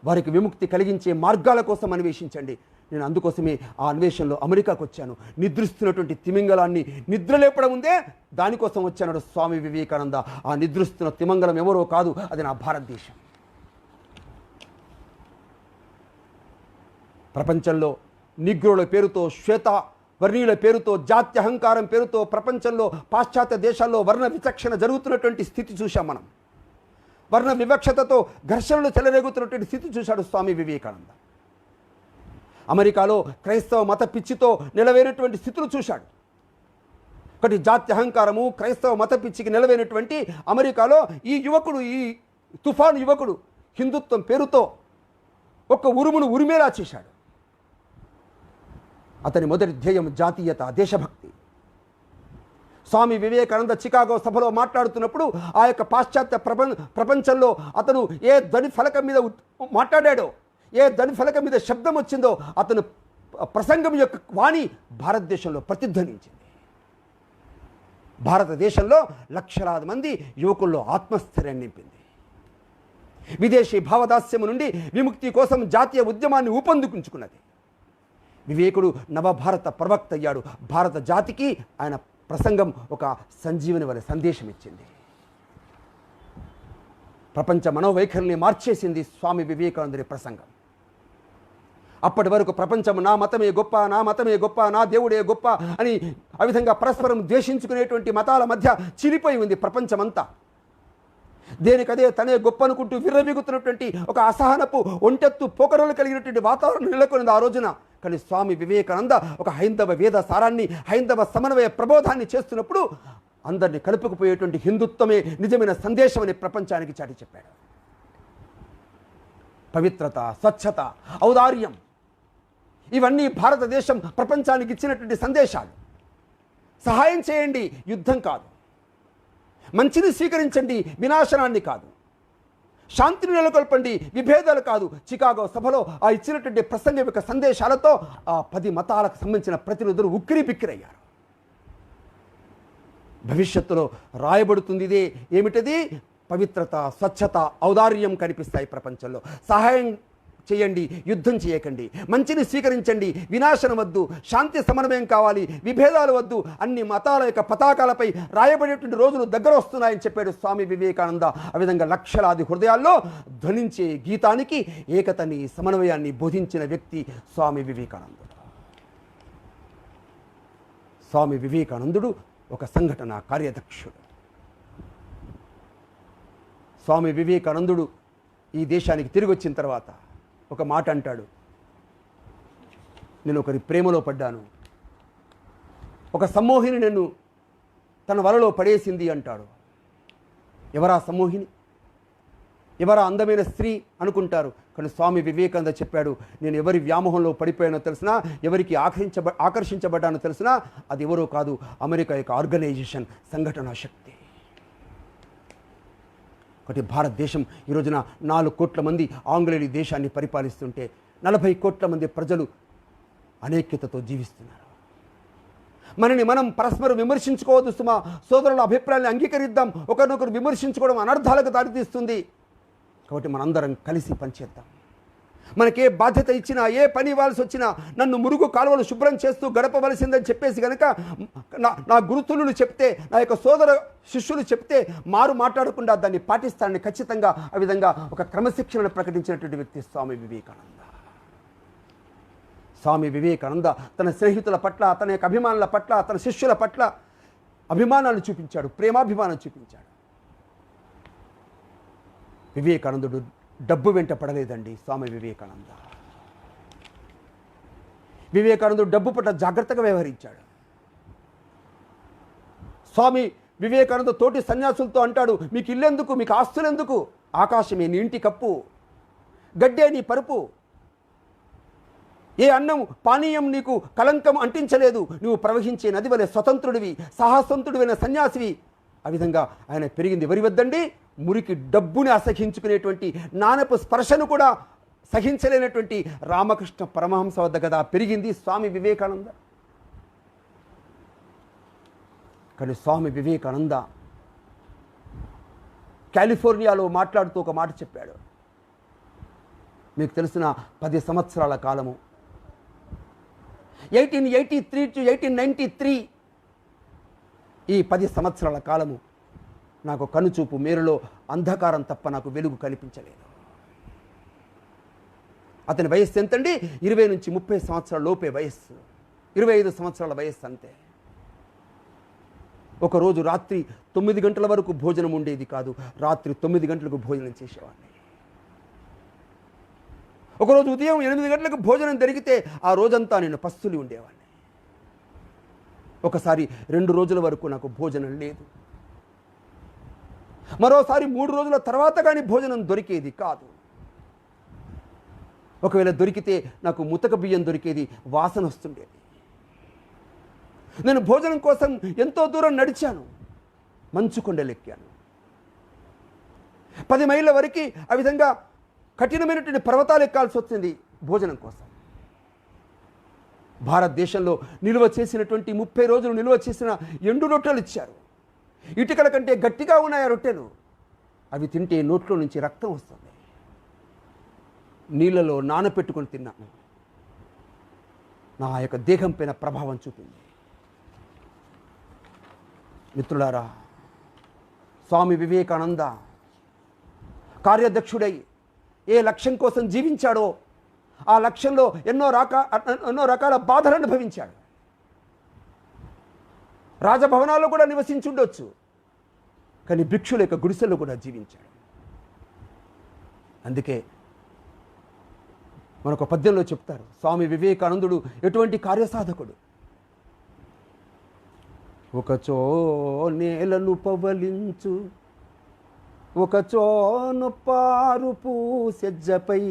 వారికి విముక్తి కలిగించే మార్గాల కోసం అన్వేషించండి. నేను అందుకోసమే ఆ అన్వేషణలో అమెరికాకు వచ్చాను. నిద్రిస్తున్నటువంటి తిమింగలాన్ని నిద్రలేపడం ఉందే, దానికోసం వచ్చాడు స్వామి వివేకానంద. ఆ నిద్రిస్తున్న తిమంగళం ఎవరో కాదు, అది నా భారతదేశం. ప్రపంచంలో నిగ్రోల పేరుతో, శ్వేత వర్ణీయుల పేరుతో, జాత్యహంకారం పేరుతో ప్రపంచంలో పాశ్చాత్య దేశాల్లో వర్ణ విచక్షణ జరుగుతున్నటువంటి స్థితి చూశాం మనం. వర్ణ వివక్షతతో ఘర్షణలు చెలరేగుతున్నటువంటి స్థితి చూశాడు స్వామి వివేకానంద. అమెరికాలో క్రైస్తవ మత పిచ్చితో నిలవేరినటువంటి స్థితులు చూశాడు. ఒకటి, జాత్యహంకారము, క్రైస్తవ మత పిచ్చికి నిలవేరినటువంటి అమెరికాలో ఈ యువకుడు, ఈ తుఫాను యువకుడు హిందుత్వం పేరుతో ఒక్క ఉరుమును ఉరిమేలా చేశాడు. అతని మొదటి ధ్యేయం జాతీయత, దేశభక్తి. స్వామి వివేకానంద చికాగో సభలో మాట్లాడుతున్నప్పుడు ఆ యొక్క పాశ్చాత్య ప్రపంచంలో అతను ఏ ధ్వని ఫలకం మీద మాట్లాడాడో, ఏ ధ్వని ఫలకం మీద శబ్దం వచ్చిందో, అతను ప్రసంగం యొక్క వాణి భారతదేశంలో ప్రతిధ్వనించింది. భారతదేశంలో లక్షలాది మంది యువకుల్లో ఆత్మస్థైర్యాన్ని నింపింది. విదేశీ భావదాస్యము నుండి విముక్తి కోసం జాతీయ ఉద్యమాన్ని ఊపందుకుంచుకున్నది. వివేకుడు నవభారత ప్రవక్త అయ్యాడు. భారత జాతికి ఆయన ప్రసంగం ఒక సంజీవని వలె సందేశం ఇచ్చింది. ప్రపంచ మనోవైఖరిని మార్చేసింది స్వామి వివేకానందుని ప్రసంగం. అప్పటి వరకు ప్రపంచం నా మతమే గొప్ప, నా మతమే గొప్ప, నా దేవుడే గొప్ప అని ఆ విధంగా పరస్పరం ద్వేషించుకునేటువంటి మతాల మధ్య చిలిపోయి ఉంది ప్రపంచమంతా. దేనికదే తనే గొప్ప అనుకుంటూ విర్రవీగుతున్నటువంటి ఒక అసహనపు, ఒంటెత్తు పోకరులు కలిగినటువంటి వాతావరణం నెలకొనింది ఆ రోజున. కానీ స్వామి వివేకానంద ఒక హైందవ వేద సారాన్ని, హైందవ సమన్వయ ప్రబోధాన్ని చేస్తున్నప్పుడు అందరినీ కలుపుకుపోయేటువంటి హిందుత్వమే నిజమైన సందేశం అని ప్రపంచానికి చాటి చెప్పాడు. పవిత్రత, స్వచ్ఛత, ఔదార్యం, ఇవన్నీ భారతదేశం ప్రపంచానికి ఇచ్చినటువంటి సందేశాలు. సహాయం చేయండి, యుద్ధం కాదు. మంచిని స్వీకరించండి, వినాశనాన్ని కాదు. శాంతిని నెలకొల్పండి, విభేదాలు కాదు. చికాగో సభలో ఆ ఇచ్చినటువంటి ప్రసంగం యొక్క సందేశాలతో ఆ 10 మతాలకు సంబంధించిన ప్రతినిధులు ఉక్కిరి బిక్కిరయ్యారు. భవిష్యత్తులో రాయబడుతుంది ఇదే. ఏమిటది? పవిత్రత, స్వచ్ఛత, ఔదార్యం కనిపిస్తాయి ప్రపంచంలో. సహాయం చేయండి, యుద్ధం చేయకండి. మంచిని స్వీకరించండి, వినాశనం వద్దు. శాంతి సమన్వయం కావాలి, విభేదాలు వద్దు. అన్ని మతాల యొక్క పతాకాలపై రాయబడేటువంటి రోజులు దగ్గర వస్తున్నాయని చెప్పాడు స్వామి వివేకానంద. ఆ విధంగా లక్షలాది హృదయాల్లో ధ్వనించే గీతానికి ఏకతని, సమన్వయాన్ని బోధించిన వ్యక్తి స్వామి వివేకానందుడు. స్వామి వివేకానందుడు ఒక సంఘటన కార్యదక్షుడు. స్వామి వివేకానందుడు ఈ దేశానికి తిరిగి వచ్చిన తర్వాత ఒక మాట అంటాడు. నేను ఒకరి ప్రేమలో పడ్డాను, ఒక సమ్మోహిని నన్ను తన వలలో పడేసింది అంటాడు. ఎవరా సమ్మోహిని? ఎవరా అందమైన స్త్రీ అనుకుంటారు. కానీ స్వామి వివేకానంద చెప్పాడు, నేను ఎవరి వ్యామోహంలో పడిపోయానో తెలిసినా, ఎవరికి ఆకర్షించబడ్డానో తెలిసినా, అది ఎవరో కాదు, అమెరికా యొక్క ఆర్గనైజేషన్, సంఘటన శక్తి. ఒకటి, భారతదేశం ఈ రోజున 4 కోట్ల మంది ఆంగ్లేయులు ఈ దేశాన్ని పరిపాలిస్తుంటే 40 కోట్ల మంది ప్రజలు అనేక్యతతో జీవిస్తున్నారు. మనని మనం పరస్పరం విమర్శించుకోవద్దు సుమా. సోదరుల అభిప్రాయాన్ని అంగీకరిద్దాం. ఒకరినొకరు విమర్శించుకోవడం అనర్థాలకు దారితీస్తుంది. కాబట్టి మనందరం కలిసి పనిచేద్దాం. మనకే బాధ్యత ఇచ్చినా, ఏ పని ఇవ్వాల్సి వచ్చినా నన్ను మురుగు కాలువలు శుభ్రం చేస్తూ గడపవలసిందని చెప్పేసి కనుక నా గురుతులు చెప్తే, నా యొక్క సోదర శిష్యులు చెప్తే మాట్లాడకుండా దాన్ని పాటిస్తానని ఖచ్చితంగా ఆ విధంగా ఒక క్రమశిక్షణను ప్రకటించినటువంటి వ్యక్తి స్వామి వివేకానంద. స్వామి వివేకానంద తన స్నేహితుల పట్ల, తన యొక్క అభిమానుల పట్ల, తన శిష్యుల పట్ల అభిమానాన్ని చూపించాడు, ప్రేమాభిమానం చూపించాడు. వివేకానందుడు డబ్బు వెంట పడలేదండి. స్వామి వివేకానందుడు డబ్బు పట్ల జాగ్రత్తగా వ్యవహరించాడు. స్వామి వివేకానంద తోటి సన్యాసులతో అంటాడు, మీకు ఇల్లెందుకు, మీకు ఆస్తులెందుకు, ఆకాశమే నీ ఇంటి కప్పు, గడ్డే నీ పరుపు, ఏ అన్నం పానీయం నీకు కలంకం అంటించలేదు, నువ్వు ప్రవహించే నది వలె స్వతంత్రుడివి, సాహసంతుడివైన సన్యాసివి. ఆ విధంగా ఆయన పెరిగింది ఎవరి వద్దండి? మురికి డబ్బుని అసహించుకునేటువంటి, నానపు స్పర్శను కూడా సహించలేనటువంటి రామకృష్ణ పరమహంస వద్ద కదా పెరిగింది స్వామి వివేకానంద. కానీ స్వామి వివేకానంద కాలిఫోర్నియాలో మాట్లాడుతూ ఒక మాట చెప్పాడు. మీకు తెలిసిన 10 సంవత్సరాల కాలము, 1883 to 1893, ఈ 10 సంవత్సరాల కాలము నాకు కనుచూపు మేరులో అంధకారం తప్ప నాకు వెలుగు కనిపించలేదు. అతని వయస్సు ఎంతండి? 20 నుంచి 30 సంవత్సరాల లోపే వయస్సు, 25 సంవత్సరాల వయస్సు అంతే. ఒకరోజు రాత్రి 9 గంటల వరకు భోజనం ఉండేది కాదు, రాత్రి 9 గంటలకు భోజనం చేసేవాడిని. ఒకరోజు ఉదయం 8 గంటలకు భోజనం జరిగితే ఆ రోజంతా నేను పస్తులు ఉండేవాడిని. ఒకసారి 2 రోజుల వరకు నాకు భోజనం లేదు. మరోసారి 3 రోజుల తర్వాత కానీ భోజనం దొరికేది కాదు. ఒకవేళ దొరికితే నాకు ముతక బియ్యం దొరికేది, వాసన వస్తుండేది. నేను భోజనం కోసం ఎంతో దూరం నడిచాను, మంచు కొండలెక్కాను, 10 మైళ్ళ వరకు ఆ విధంగా కఠినమైనటువంటి పర్వతాలు ఎక్కాల్సి వచ్చింది భోజనం కోసం. భారతదేశంలో నిల్వ చేసినటువంటి 30 రోజులు నిల్వ చేసిన ఎండు రొట్టెలు ఇచ్చారు. ఇటుకల కంటే గట్టిగా ఉన్నాయి ఆ రొట్టెలు. అవి తింటే నోట్లో నుంచి రక్తం వస్తుంది. నీళ్ళలో నానపెట్టుకొని తిన్నాను. నా యొక్క దేహం పైన ప్రభావం చూపింది. మిత్రులారా, స్వామి వివేకానంద కార్యదక్షుడై ఏ లక్ష్యం కోసం జీవించాడో ఆ లక్ష్యంలో ఎన్నో రకాల బాధలను అనుభవించాడు. రాజభవనాల్లో కూడా నివసించుండొచ్చు, కానీ భిక్షుల యొక్క గుడిసెల్లో కూడా జీవించాడు. అందుకే మనకు పద్యంలో చెప్తారు, స్వామి వివేకానందుడు ఎటువంటి కార్యసాధకుడు. ఒకచో నేలను పవలించు, ఒకచో నొప్పారు పూసెజ్జపై,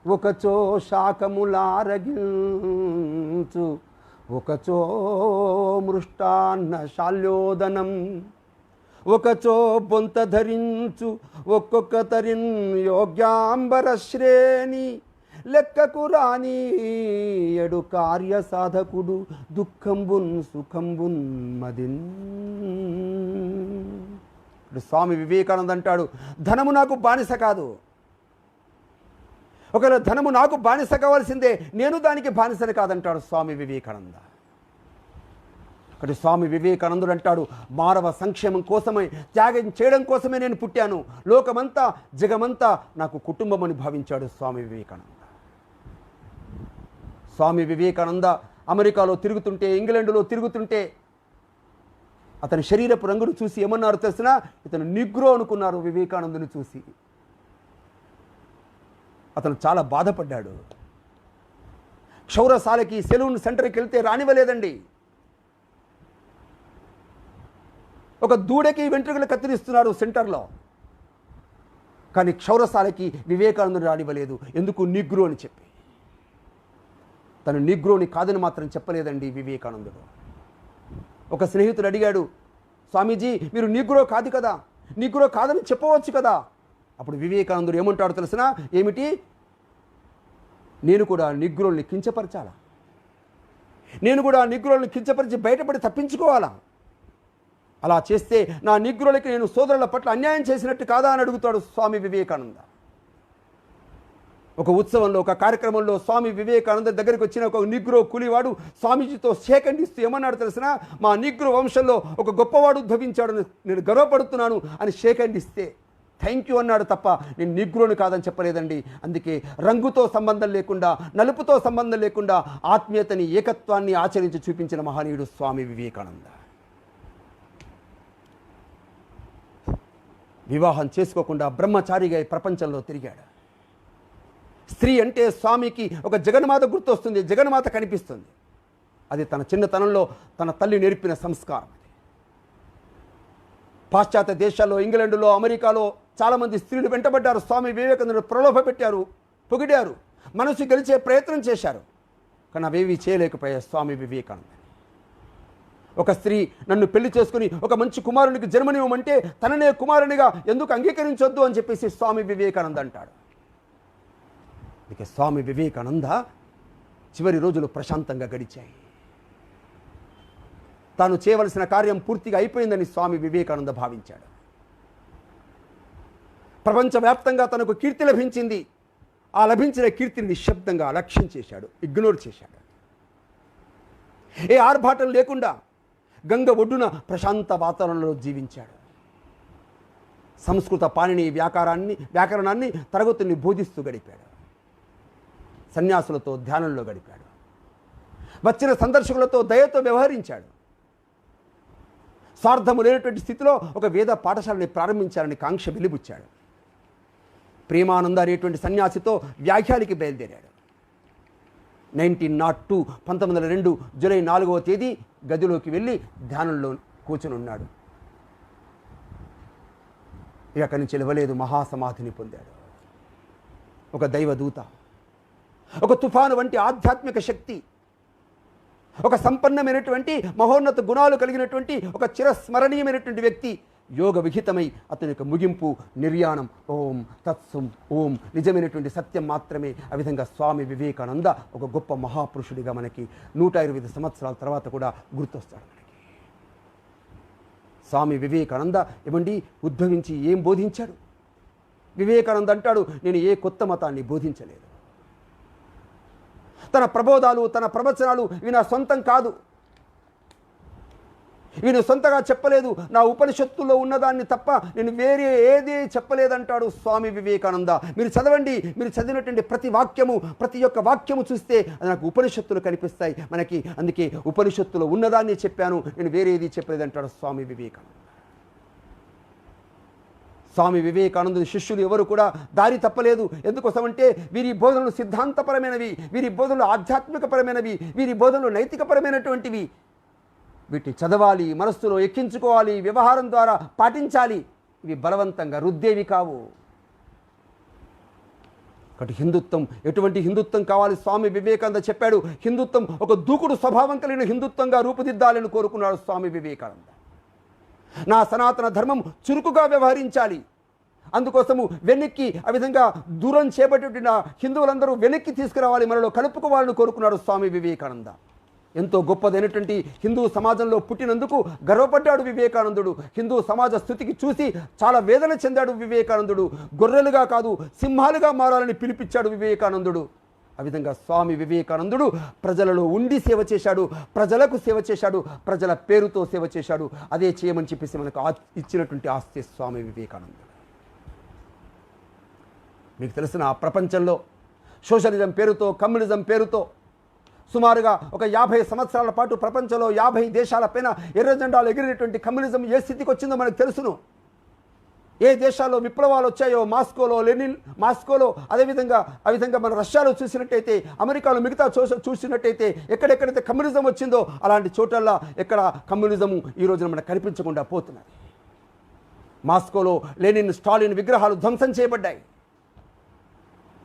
ఒకచో శాకములారగించు, ఒకచో మృష్టాన్న శాల్యోదనం, ఒకచో బొంత ధరించు ఒక్కొక్క తరిన్ యోగ్యాంబర శ్రేణి, లెక్కకు రాని ఎడు కార్య సాధకుడు దుఃఖంబున్ సుఖంబున్ మదిన్. ఇప్పుడు స్వామి వివేకానంద అంటాడు, ధనము నాకు బానిస కాదు. ఒకవేళ ధనము నాకు బానిస కావాల్సిందే, నేను దానికి బానిసని కాదంటాడు స్వామి వివేకానంద. అక్కడ స్వామి వివేకానందుడు అంటాడు, మానవ సంక్షేమం కోసమే, త్యాగం చేయడం కోసమే నేను పుట్టాను. లోకమంతా జగమంతా నాకు కుటుంబం అని భావించాడు స్వామి వివేకానంద. స్వామి వివేకానంద అమెరికాలో తిరుగుతుంటే, ఇంగ్లాండ్లో తిరుగుతుంటే అతని శరీరపు రంగును చూసి ఏమన్నారు తెలిసినా? ఇతను నిగ్రో అనుకున్నారు వివేకానందుని చూసి. అతను చాలా బాధపడ్డాడు. క్షౌరశాలకి, సెలూన్ సెంటర్కి వెళ్తే రానివ్వలేదండి. ఒక దూడకి వెంట్రుకలు కత్తిరిస్తున్నారు సెంటర్లో, కానీ క్షౌరశాలకి వివేకానందుని రానివ్వలేదు. ఎందుకు? నిగ్రో అని చెప్పి. తను నిగ్రోని కాదని మాత్రం చెప్పలేదండి వివేకానందుడు. ఒక స్నేహితుడు అడిగాడు, స్వామీజీ మీరు నిగ్రో కాదు కదా, నిగ్రో కాదని చెప్పవచ్చు కదా. అప్పుడు వివేకానందుడు ఏమంటాడో తెలిసినా? ఏమిటి? నేను కూడా నిగ్రోల్ని కించపరచాలా? నేను కూడా నిగ్రోల్ని కించపరిచి బయటపడి తప్పించుకోవాలా? అలా చేస్తే నా నిగ్రోలకి నేను సోదరుల పట్ల అన్యాయం చేసినట్టు కాదా అని అడుగుతాడు స్వామి వివేకానంద. ఒక ఉత్సవంలో, ఒక కార్యక్రమంలో స్వామి వివేకానంద దగ్గరికి వచ్చిన ఒక నిగ్రో కూలివాడు స్వామీజీతో సేకండిస్తూ ఏమన్నాడు తెలిసిన, మా నిగ్రో వంశంలో ఒక గొప్పవాడు ఉద్భవించాడు, నేను గర్వపడుతున్నాను అని సేకండిస్తే థ్యాంక్ యూ అన్నాడు తప్ప నేను నిగ్రోని కాదని చెప్పలేదండి. అందుకే రంగుతో సంబంధం లేకుండా, నలుపుతో సంబంధం లేకుండా ఆత్మీయతని, ఏకత్వాన్ని ఆచరించి చూపించిన మహనీయుడు స్వామి వివేకానంద. వివాహం చేసుకోకుండా బ్రహ్మచారిగా ప్రపంచంలో తిరిగాడు. స్త్రీ అంటే స్వామికి ఒక జగన్మాత గుర్తొస్తుంది, జగన్మాత కనిపిస్తుంది. అది తన చిన్నతనంలో తన తల్లి నేర్పిన సంస్కారం. పాశ్చాత్య దేశాల్లో, ఇంగ్లాండ్లో, అమెరికాలో చాలామంది స్త్రీలు వెంటబడ్డారు, స్వామి వివేకానందుని ప్రలోభ పెట్టారు, పొగిడారు, మనసు గెలిచే ప్రయత్నం చేశారు. కానీ అవేవి చేయలేకపోయాయి స్వామి వివేకానంద. ఒక స్త్రీ నన్ను పెళ్లి చేసుకుని ఒక మంచి కుమారునికి జన్మనివ్వమంటే తననే కుమారునిగా ఎందుకు అంగీకరించొద్దు అని చెప్పేసి స్వామి వివేకానంద అంటాడు. ఇక స్వామి వివేకానంద చివరి రోజులు ప్రశాంతంగా గడిచాయి. తాను చేయవలసిన కార్యం పూర్తిగా అయిపోయిందని స్వామి వివేకానంద భావించాడు. ప్రపంచవ్యాప్తంగా తనకు కీర్తి లభించింది. ఆ లభించిన కీర్తిని నిశ్శబ్దంగా అలక్ష్యం చేశాడు, ఇగ్నోర్ చేశాడు. ఏ ఆర్భాటం లేకుండా గంగ ఒడ్డున ప్రశాంత వాతావరణంలో జీవించాడు. సంస్కృత పాణిని వ్యాకరణాన్ని తరగతుల్ని బోధిస్తూ గడిపాడు. సన్యాసులతో ధ్యానంలో గడిపాడు. వచ్చిన సందర్శకులతో దయతో వ్యవహరించాడు. స్వార్థము లేనటువంటి స్థితిలో ఒక వేద పాఠశాలని ప్రారంభించాలని కాంక్ష వెలిబుచ్చాడు. ప్రేమానంద అనేటువంటి సన్యాసితో వ్యాఖ్యానికి బయలుదేరాడు. 1902 జూలై 4వ తేదీ గదిలోకి వెళ్ళి ధ్యానంలో కూర్చుని ఉన్నాడు. ఇక అక్కడి నుంచి నిలవలేదు, మహాసమాధిని పొందాడు. ఒక దైవదూత, ఒక తుఫాను వంటి ఆధ్యాత్మిక శక్తి, ఒక సంపన్నమైనటువంటి మహోన్నత గుణాలు కలిగినటువంటి ఒక చిరస్మరణీయమైనటువంటి వ్యక్తి యోగ విహితమై అతని యొక్క ముగింపు నిర్యాణం ఓం తత్సం ఓం, నిజమైనటువంటి సత్యం మాత్రమే. ఆ విధంగా స్వామి వివేకానంద ఒక గొప్ప మహాపురుషుడిగా మనకి 125 సంవత్సరాల తర్వాత కూడా గుర్తొస్తాడు. స్వామి వివేకానంద ఏమండి ఉద్భవించి ఏం బోధించాడు? వివేకానంద అంటాడు, నేను ఏ కొత్త మతాన్ని బోధించలేదు. తన ప్రబోధాలు, తన ప్రవచనాలు ఇవి నా సొంతం కాదు, ఇవి నేను సొంతగా చెప్పలేదు, నా ఉపనిషత్తుల్లో ఉన్నదాన్ని తప్ప నేను వేరే ఏది చెప్పలేదంటాడు స్వామి వివేకానంద. మీరు చదవండి, మీరు చదివినటువంటి ప్రతి వాక్యము చూస్తే అది నాకు ఉపనిషత్తులు కనిపిస్తాయి మనకి. అందుకే ఉపనిషత్తులో ఉన్నదాన్ని చెప్పాను, నేను వేరేది చెప్పలేదంటాడు స్వామి వివేకానంద. స్వామి వివేకానందుని శిష్యులు ఎవరు కూడా దారి తప్పలేదు. ఎందుకోసమంటే వీరి బోధనలు సిద్ధాంతపరమైనవి, వీరి బోధనలు ఆధ్యాత్మికపరమైనవి, వీరి బోధనలు నైతికపరమైనటువంటివి. వీటిని చదవాలి, మనస్సులో ఎక్కించుకోవాలి, వ్యవహారం ద్వారా పాటించాలి. ఇవి బలవంతంగా రుద్దేవి కావు. కాబట్టి హిందుత్వం, ఎటువంటి హిందుత్వం కావాలి? స్వామి వివేకానంద చెప్పాడు, హిందుత్వం ఒక దూకుడు స్వభావం కలిగిన హిందుత్వంగా రూపుదిద్దాలని కోరుకున్నాడు స్వామి వివేకానంద. నా సనాతన ధర్మం చురుకుగా వ్యవహరించాలి, అందుకోసము వెనక్కి ఆ విధంగా దూరం చేపట్టిన హిందువులందరూ వెనక్కి తీసుకురావాలి, మనలో కలుపుకోవాలని కోరుకున్నాడు స్వామి వివేకానంద. ఎంతో గొప్పదైనటువంటి హిందూ సమాజంలో పుట్టినందుకు గర్వపడ్డాడు వివేకానందుడు. హిందూ సమాజ స్థితికి చూసి చాలా వేదన చెందాడు వివేకానందుడు. గొర్రెలుగా కాదు సింహాలుగా మారాలని పిలిపించాడు వివేకానందుడు. ఆ విధంగా స్వామి వివేకానందుడు ప్రజలలో ఉండి సేవ చేశాడు, ప్రజలకు సేవ చేశాడు, ప్రజల పేరుతో సేవ చేశాడు. అదే చేయమని చెప్పేసి మనకు ఇచ్చినటువంటి ఆస్తి స్వామి వివేకానందుడు. మీకు తెలిసిన ఆ ప్రపంచంలో సోషలిజం పేరుతో, కమ్యూనిజం పేరుతో సుమారుగా ఒక 50 సంవత్సరాల పాటు ప్రపంచంలో 50 దేశాలపైన ఎర్ర జెండాలు ఎగిరినటువంటి కమ్యూనిజం ఏ స్థితికి వచ్చిందో మనకు తెలుసును. ఏ దేశాల్లో విప్లవాలు వచ్చాయో, మాస్కోలో అదేవిధంగా మన రష్యాలో చూసినట్టయితే, అమెరికాలో మిగతా చూసినట్టయితే ఎక్కడెక్కడైతే కమ్యూనిజం వచ్చిందో అలాంటి చోటల్లో ఎక్కడ కమ్యూనిజము ఈ రోజున మనకు కనిపించకుండా పోతున్నది. మాస్కోలో లెనిన్, స్టాలిన్ విగ్రహాలు ధ్వంసం చేయబడ్డాయి.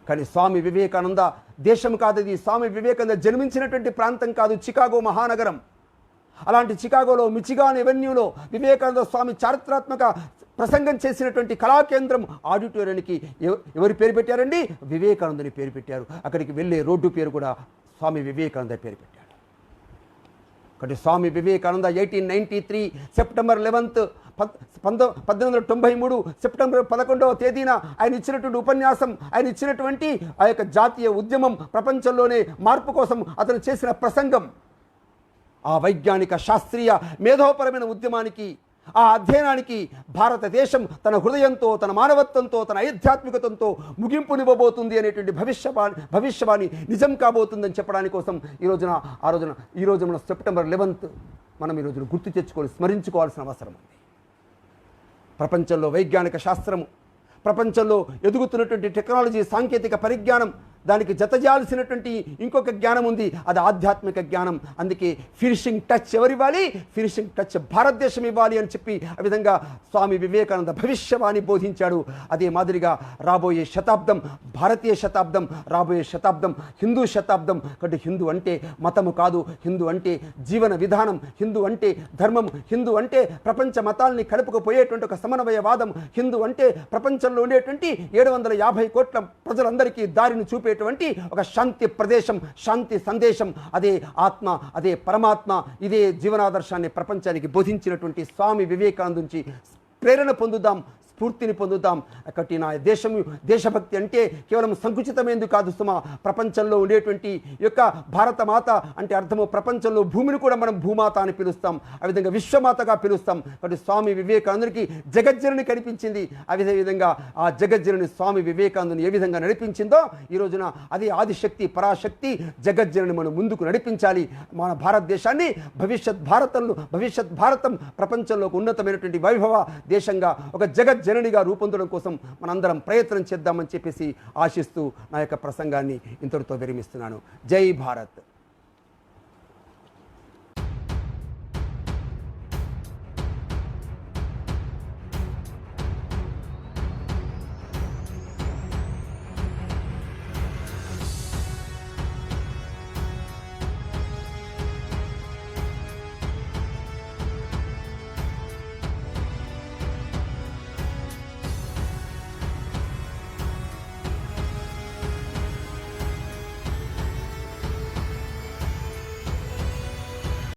కానీ స్వామి వివేకానంద దేశం కాదు ఇది, స్వామి వివేకానంద జన్మించినటువంటి ప్రాంతం కాదు, చికాగో మహానగరం. అలాంటి చికాగోలో మిచిగాన్ ఎవెన్యూలో వివేకానంద స్వామి చారిత్రాత్మక ప్రసంగం చేసినటువంటి కళాకేంద్రం ఆడిటోరియానికి ఎవరి పేరు పెట్టారండి? వివేకానందని పేరు పెట్టారు. అక్కడికి వెళ్ళే రోడ్డు పేరు కూడా స్వామి వివేకానంద పేరు పెట్టాడు. కాబట్టి స్వామి వివేకానంద 1893 సెప్టెంబర్ 11 1893 సెప్టెంబర్ 11వ తేదీన ఆయన ఇచ్చినటువంటి ఉపన్యాసం, ఆయన ఇచ్చినటువంటి ఆ యొక్క జాతీయ ఉద్యమం, ప్రపంచంలోనే మార్పు కోసం అతను చేసిన ప్రసంగం, ఆ వైజ్ఞానిక శాస్త్రీయ మేధోపరమైన ఉద్యమానికి, ఆ అధ్యయనానికి భారతదేశం తన హృదయంతో, తన మానవత్వంతో, తన ఆధ్యాత్మికతంతో ముగింపునివ్వబోతుంది అనేటువంటి భవిష్యవాణి నిజం కాబోతుందని చెప్పడానికి కోసం ఈ రోజున మన సెప్టెంబర్ 11th మనం ఈ రోజున గుర్తు తెచ్చుకొని స్మరించుకోవాల్సిన అవసరం ఉంది. ప్రపంచంలో వైజ్ఞానిక శాస్త్రము, ప్రపంచంలో ఎదుగుతున్నటువంటి టెక్నాలజీ, సాంకేతిక పరిజ్ఞానం, దానికి జతజాల్సినటువంటి ఇంకొక జ్ఞానం ఉంది, అది ఆధ్యాత్మిక జ్ఞానం. అందుకే ఫినిషింగ్ టచ్ ఎవరివ్వాలి? ఫినిషింగ్ టచ్ భారతదేశం ఇవ్వాలి అని చెప్పి ఆ విధంగా స్వామి వివేకానంద భవిష్యవాణి బోధించాడు. అదే మాదిరిగా రాబోయే శతాబ్దం భారతీయ శతాబ్దం, రాబోయే శతాబ్దం హిందూ శతాబ్దం. కాబట్టి హిందూ అంటే మతము కాదు, హిందూ అంటే జీవన విధానం, హిందూ అంటే ధర్మం, హిందూ అంటే ప్రపంచ మతాల్ని కలుపుకుపోయేటువంటి ఒక సమన్వయవాదం, హిందూ అంటే ప్రపంచంలో ఉండేటువంటి 750 కోట్ల ప్రజలందరికీ దారిని చూపే ఒక శాంతి ప్రదేశం, శాంతి సందేశం. అదే ఆత్మ, అదే పరమాత్మ. ఇదే జీవనాదర్శాన్ని ప్రపంచానికి బోధించినటువంటి స్వామి వివేకానంద నుంచి ప్రేరణ పొందుదాం, స్ఫూర్తిని పొందుదాం. కాబట్టి నా దేశభక్తి అంటే కేవలం సంకుచితమేందుకు కాదు సుమా. ప్రపంచంలో ఉండేటువంటి యొక్క భారత మాత అంటే అర్థము, ప్రపంచంలో భూమిని కూడా మనం భూమాత అని పిలుస్తాం, ఆ విధంగా విశ్వమాతగా పిలుస్తాం. కాబట్టి స్వామి వివేకానందునికి జగజ్జనని కనిపించింది. విధంగా ఆ జగజ్జనని స్వామి వివేకానందుని ఏ విధంగా నడిపించిందో ఈ రోజున అదే ఆదిశక్తి, పరాశక్తి జగజ్జనని మనం ముందుకు నడిపించాలి. మన భారతదేశాన్ని భవిష్యత్ భారతం ప్రపంచంలోకి ఉన్నతమైనటువంటి వైభవ దేశంగా, ఒక జననిగా రూపొందడం కోసం మనందరం ప్రయత్నం చేద్దామని చెప్పేసి ఆశిస్తూ నా యొక్క ప్రసంగాన్ని ఇంతటితో విరమిస్తున్నాను. జై భారత్.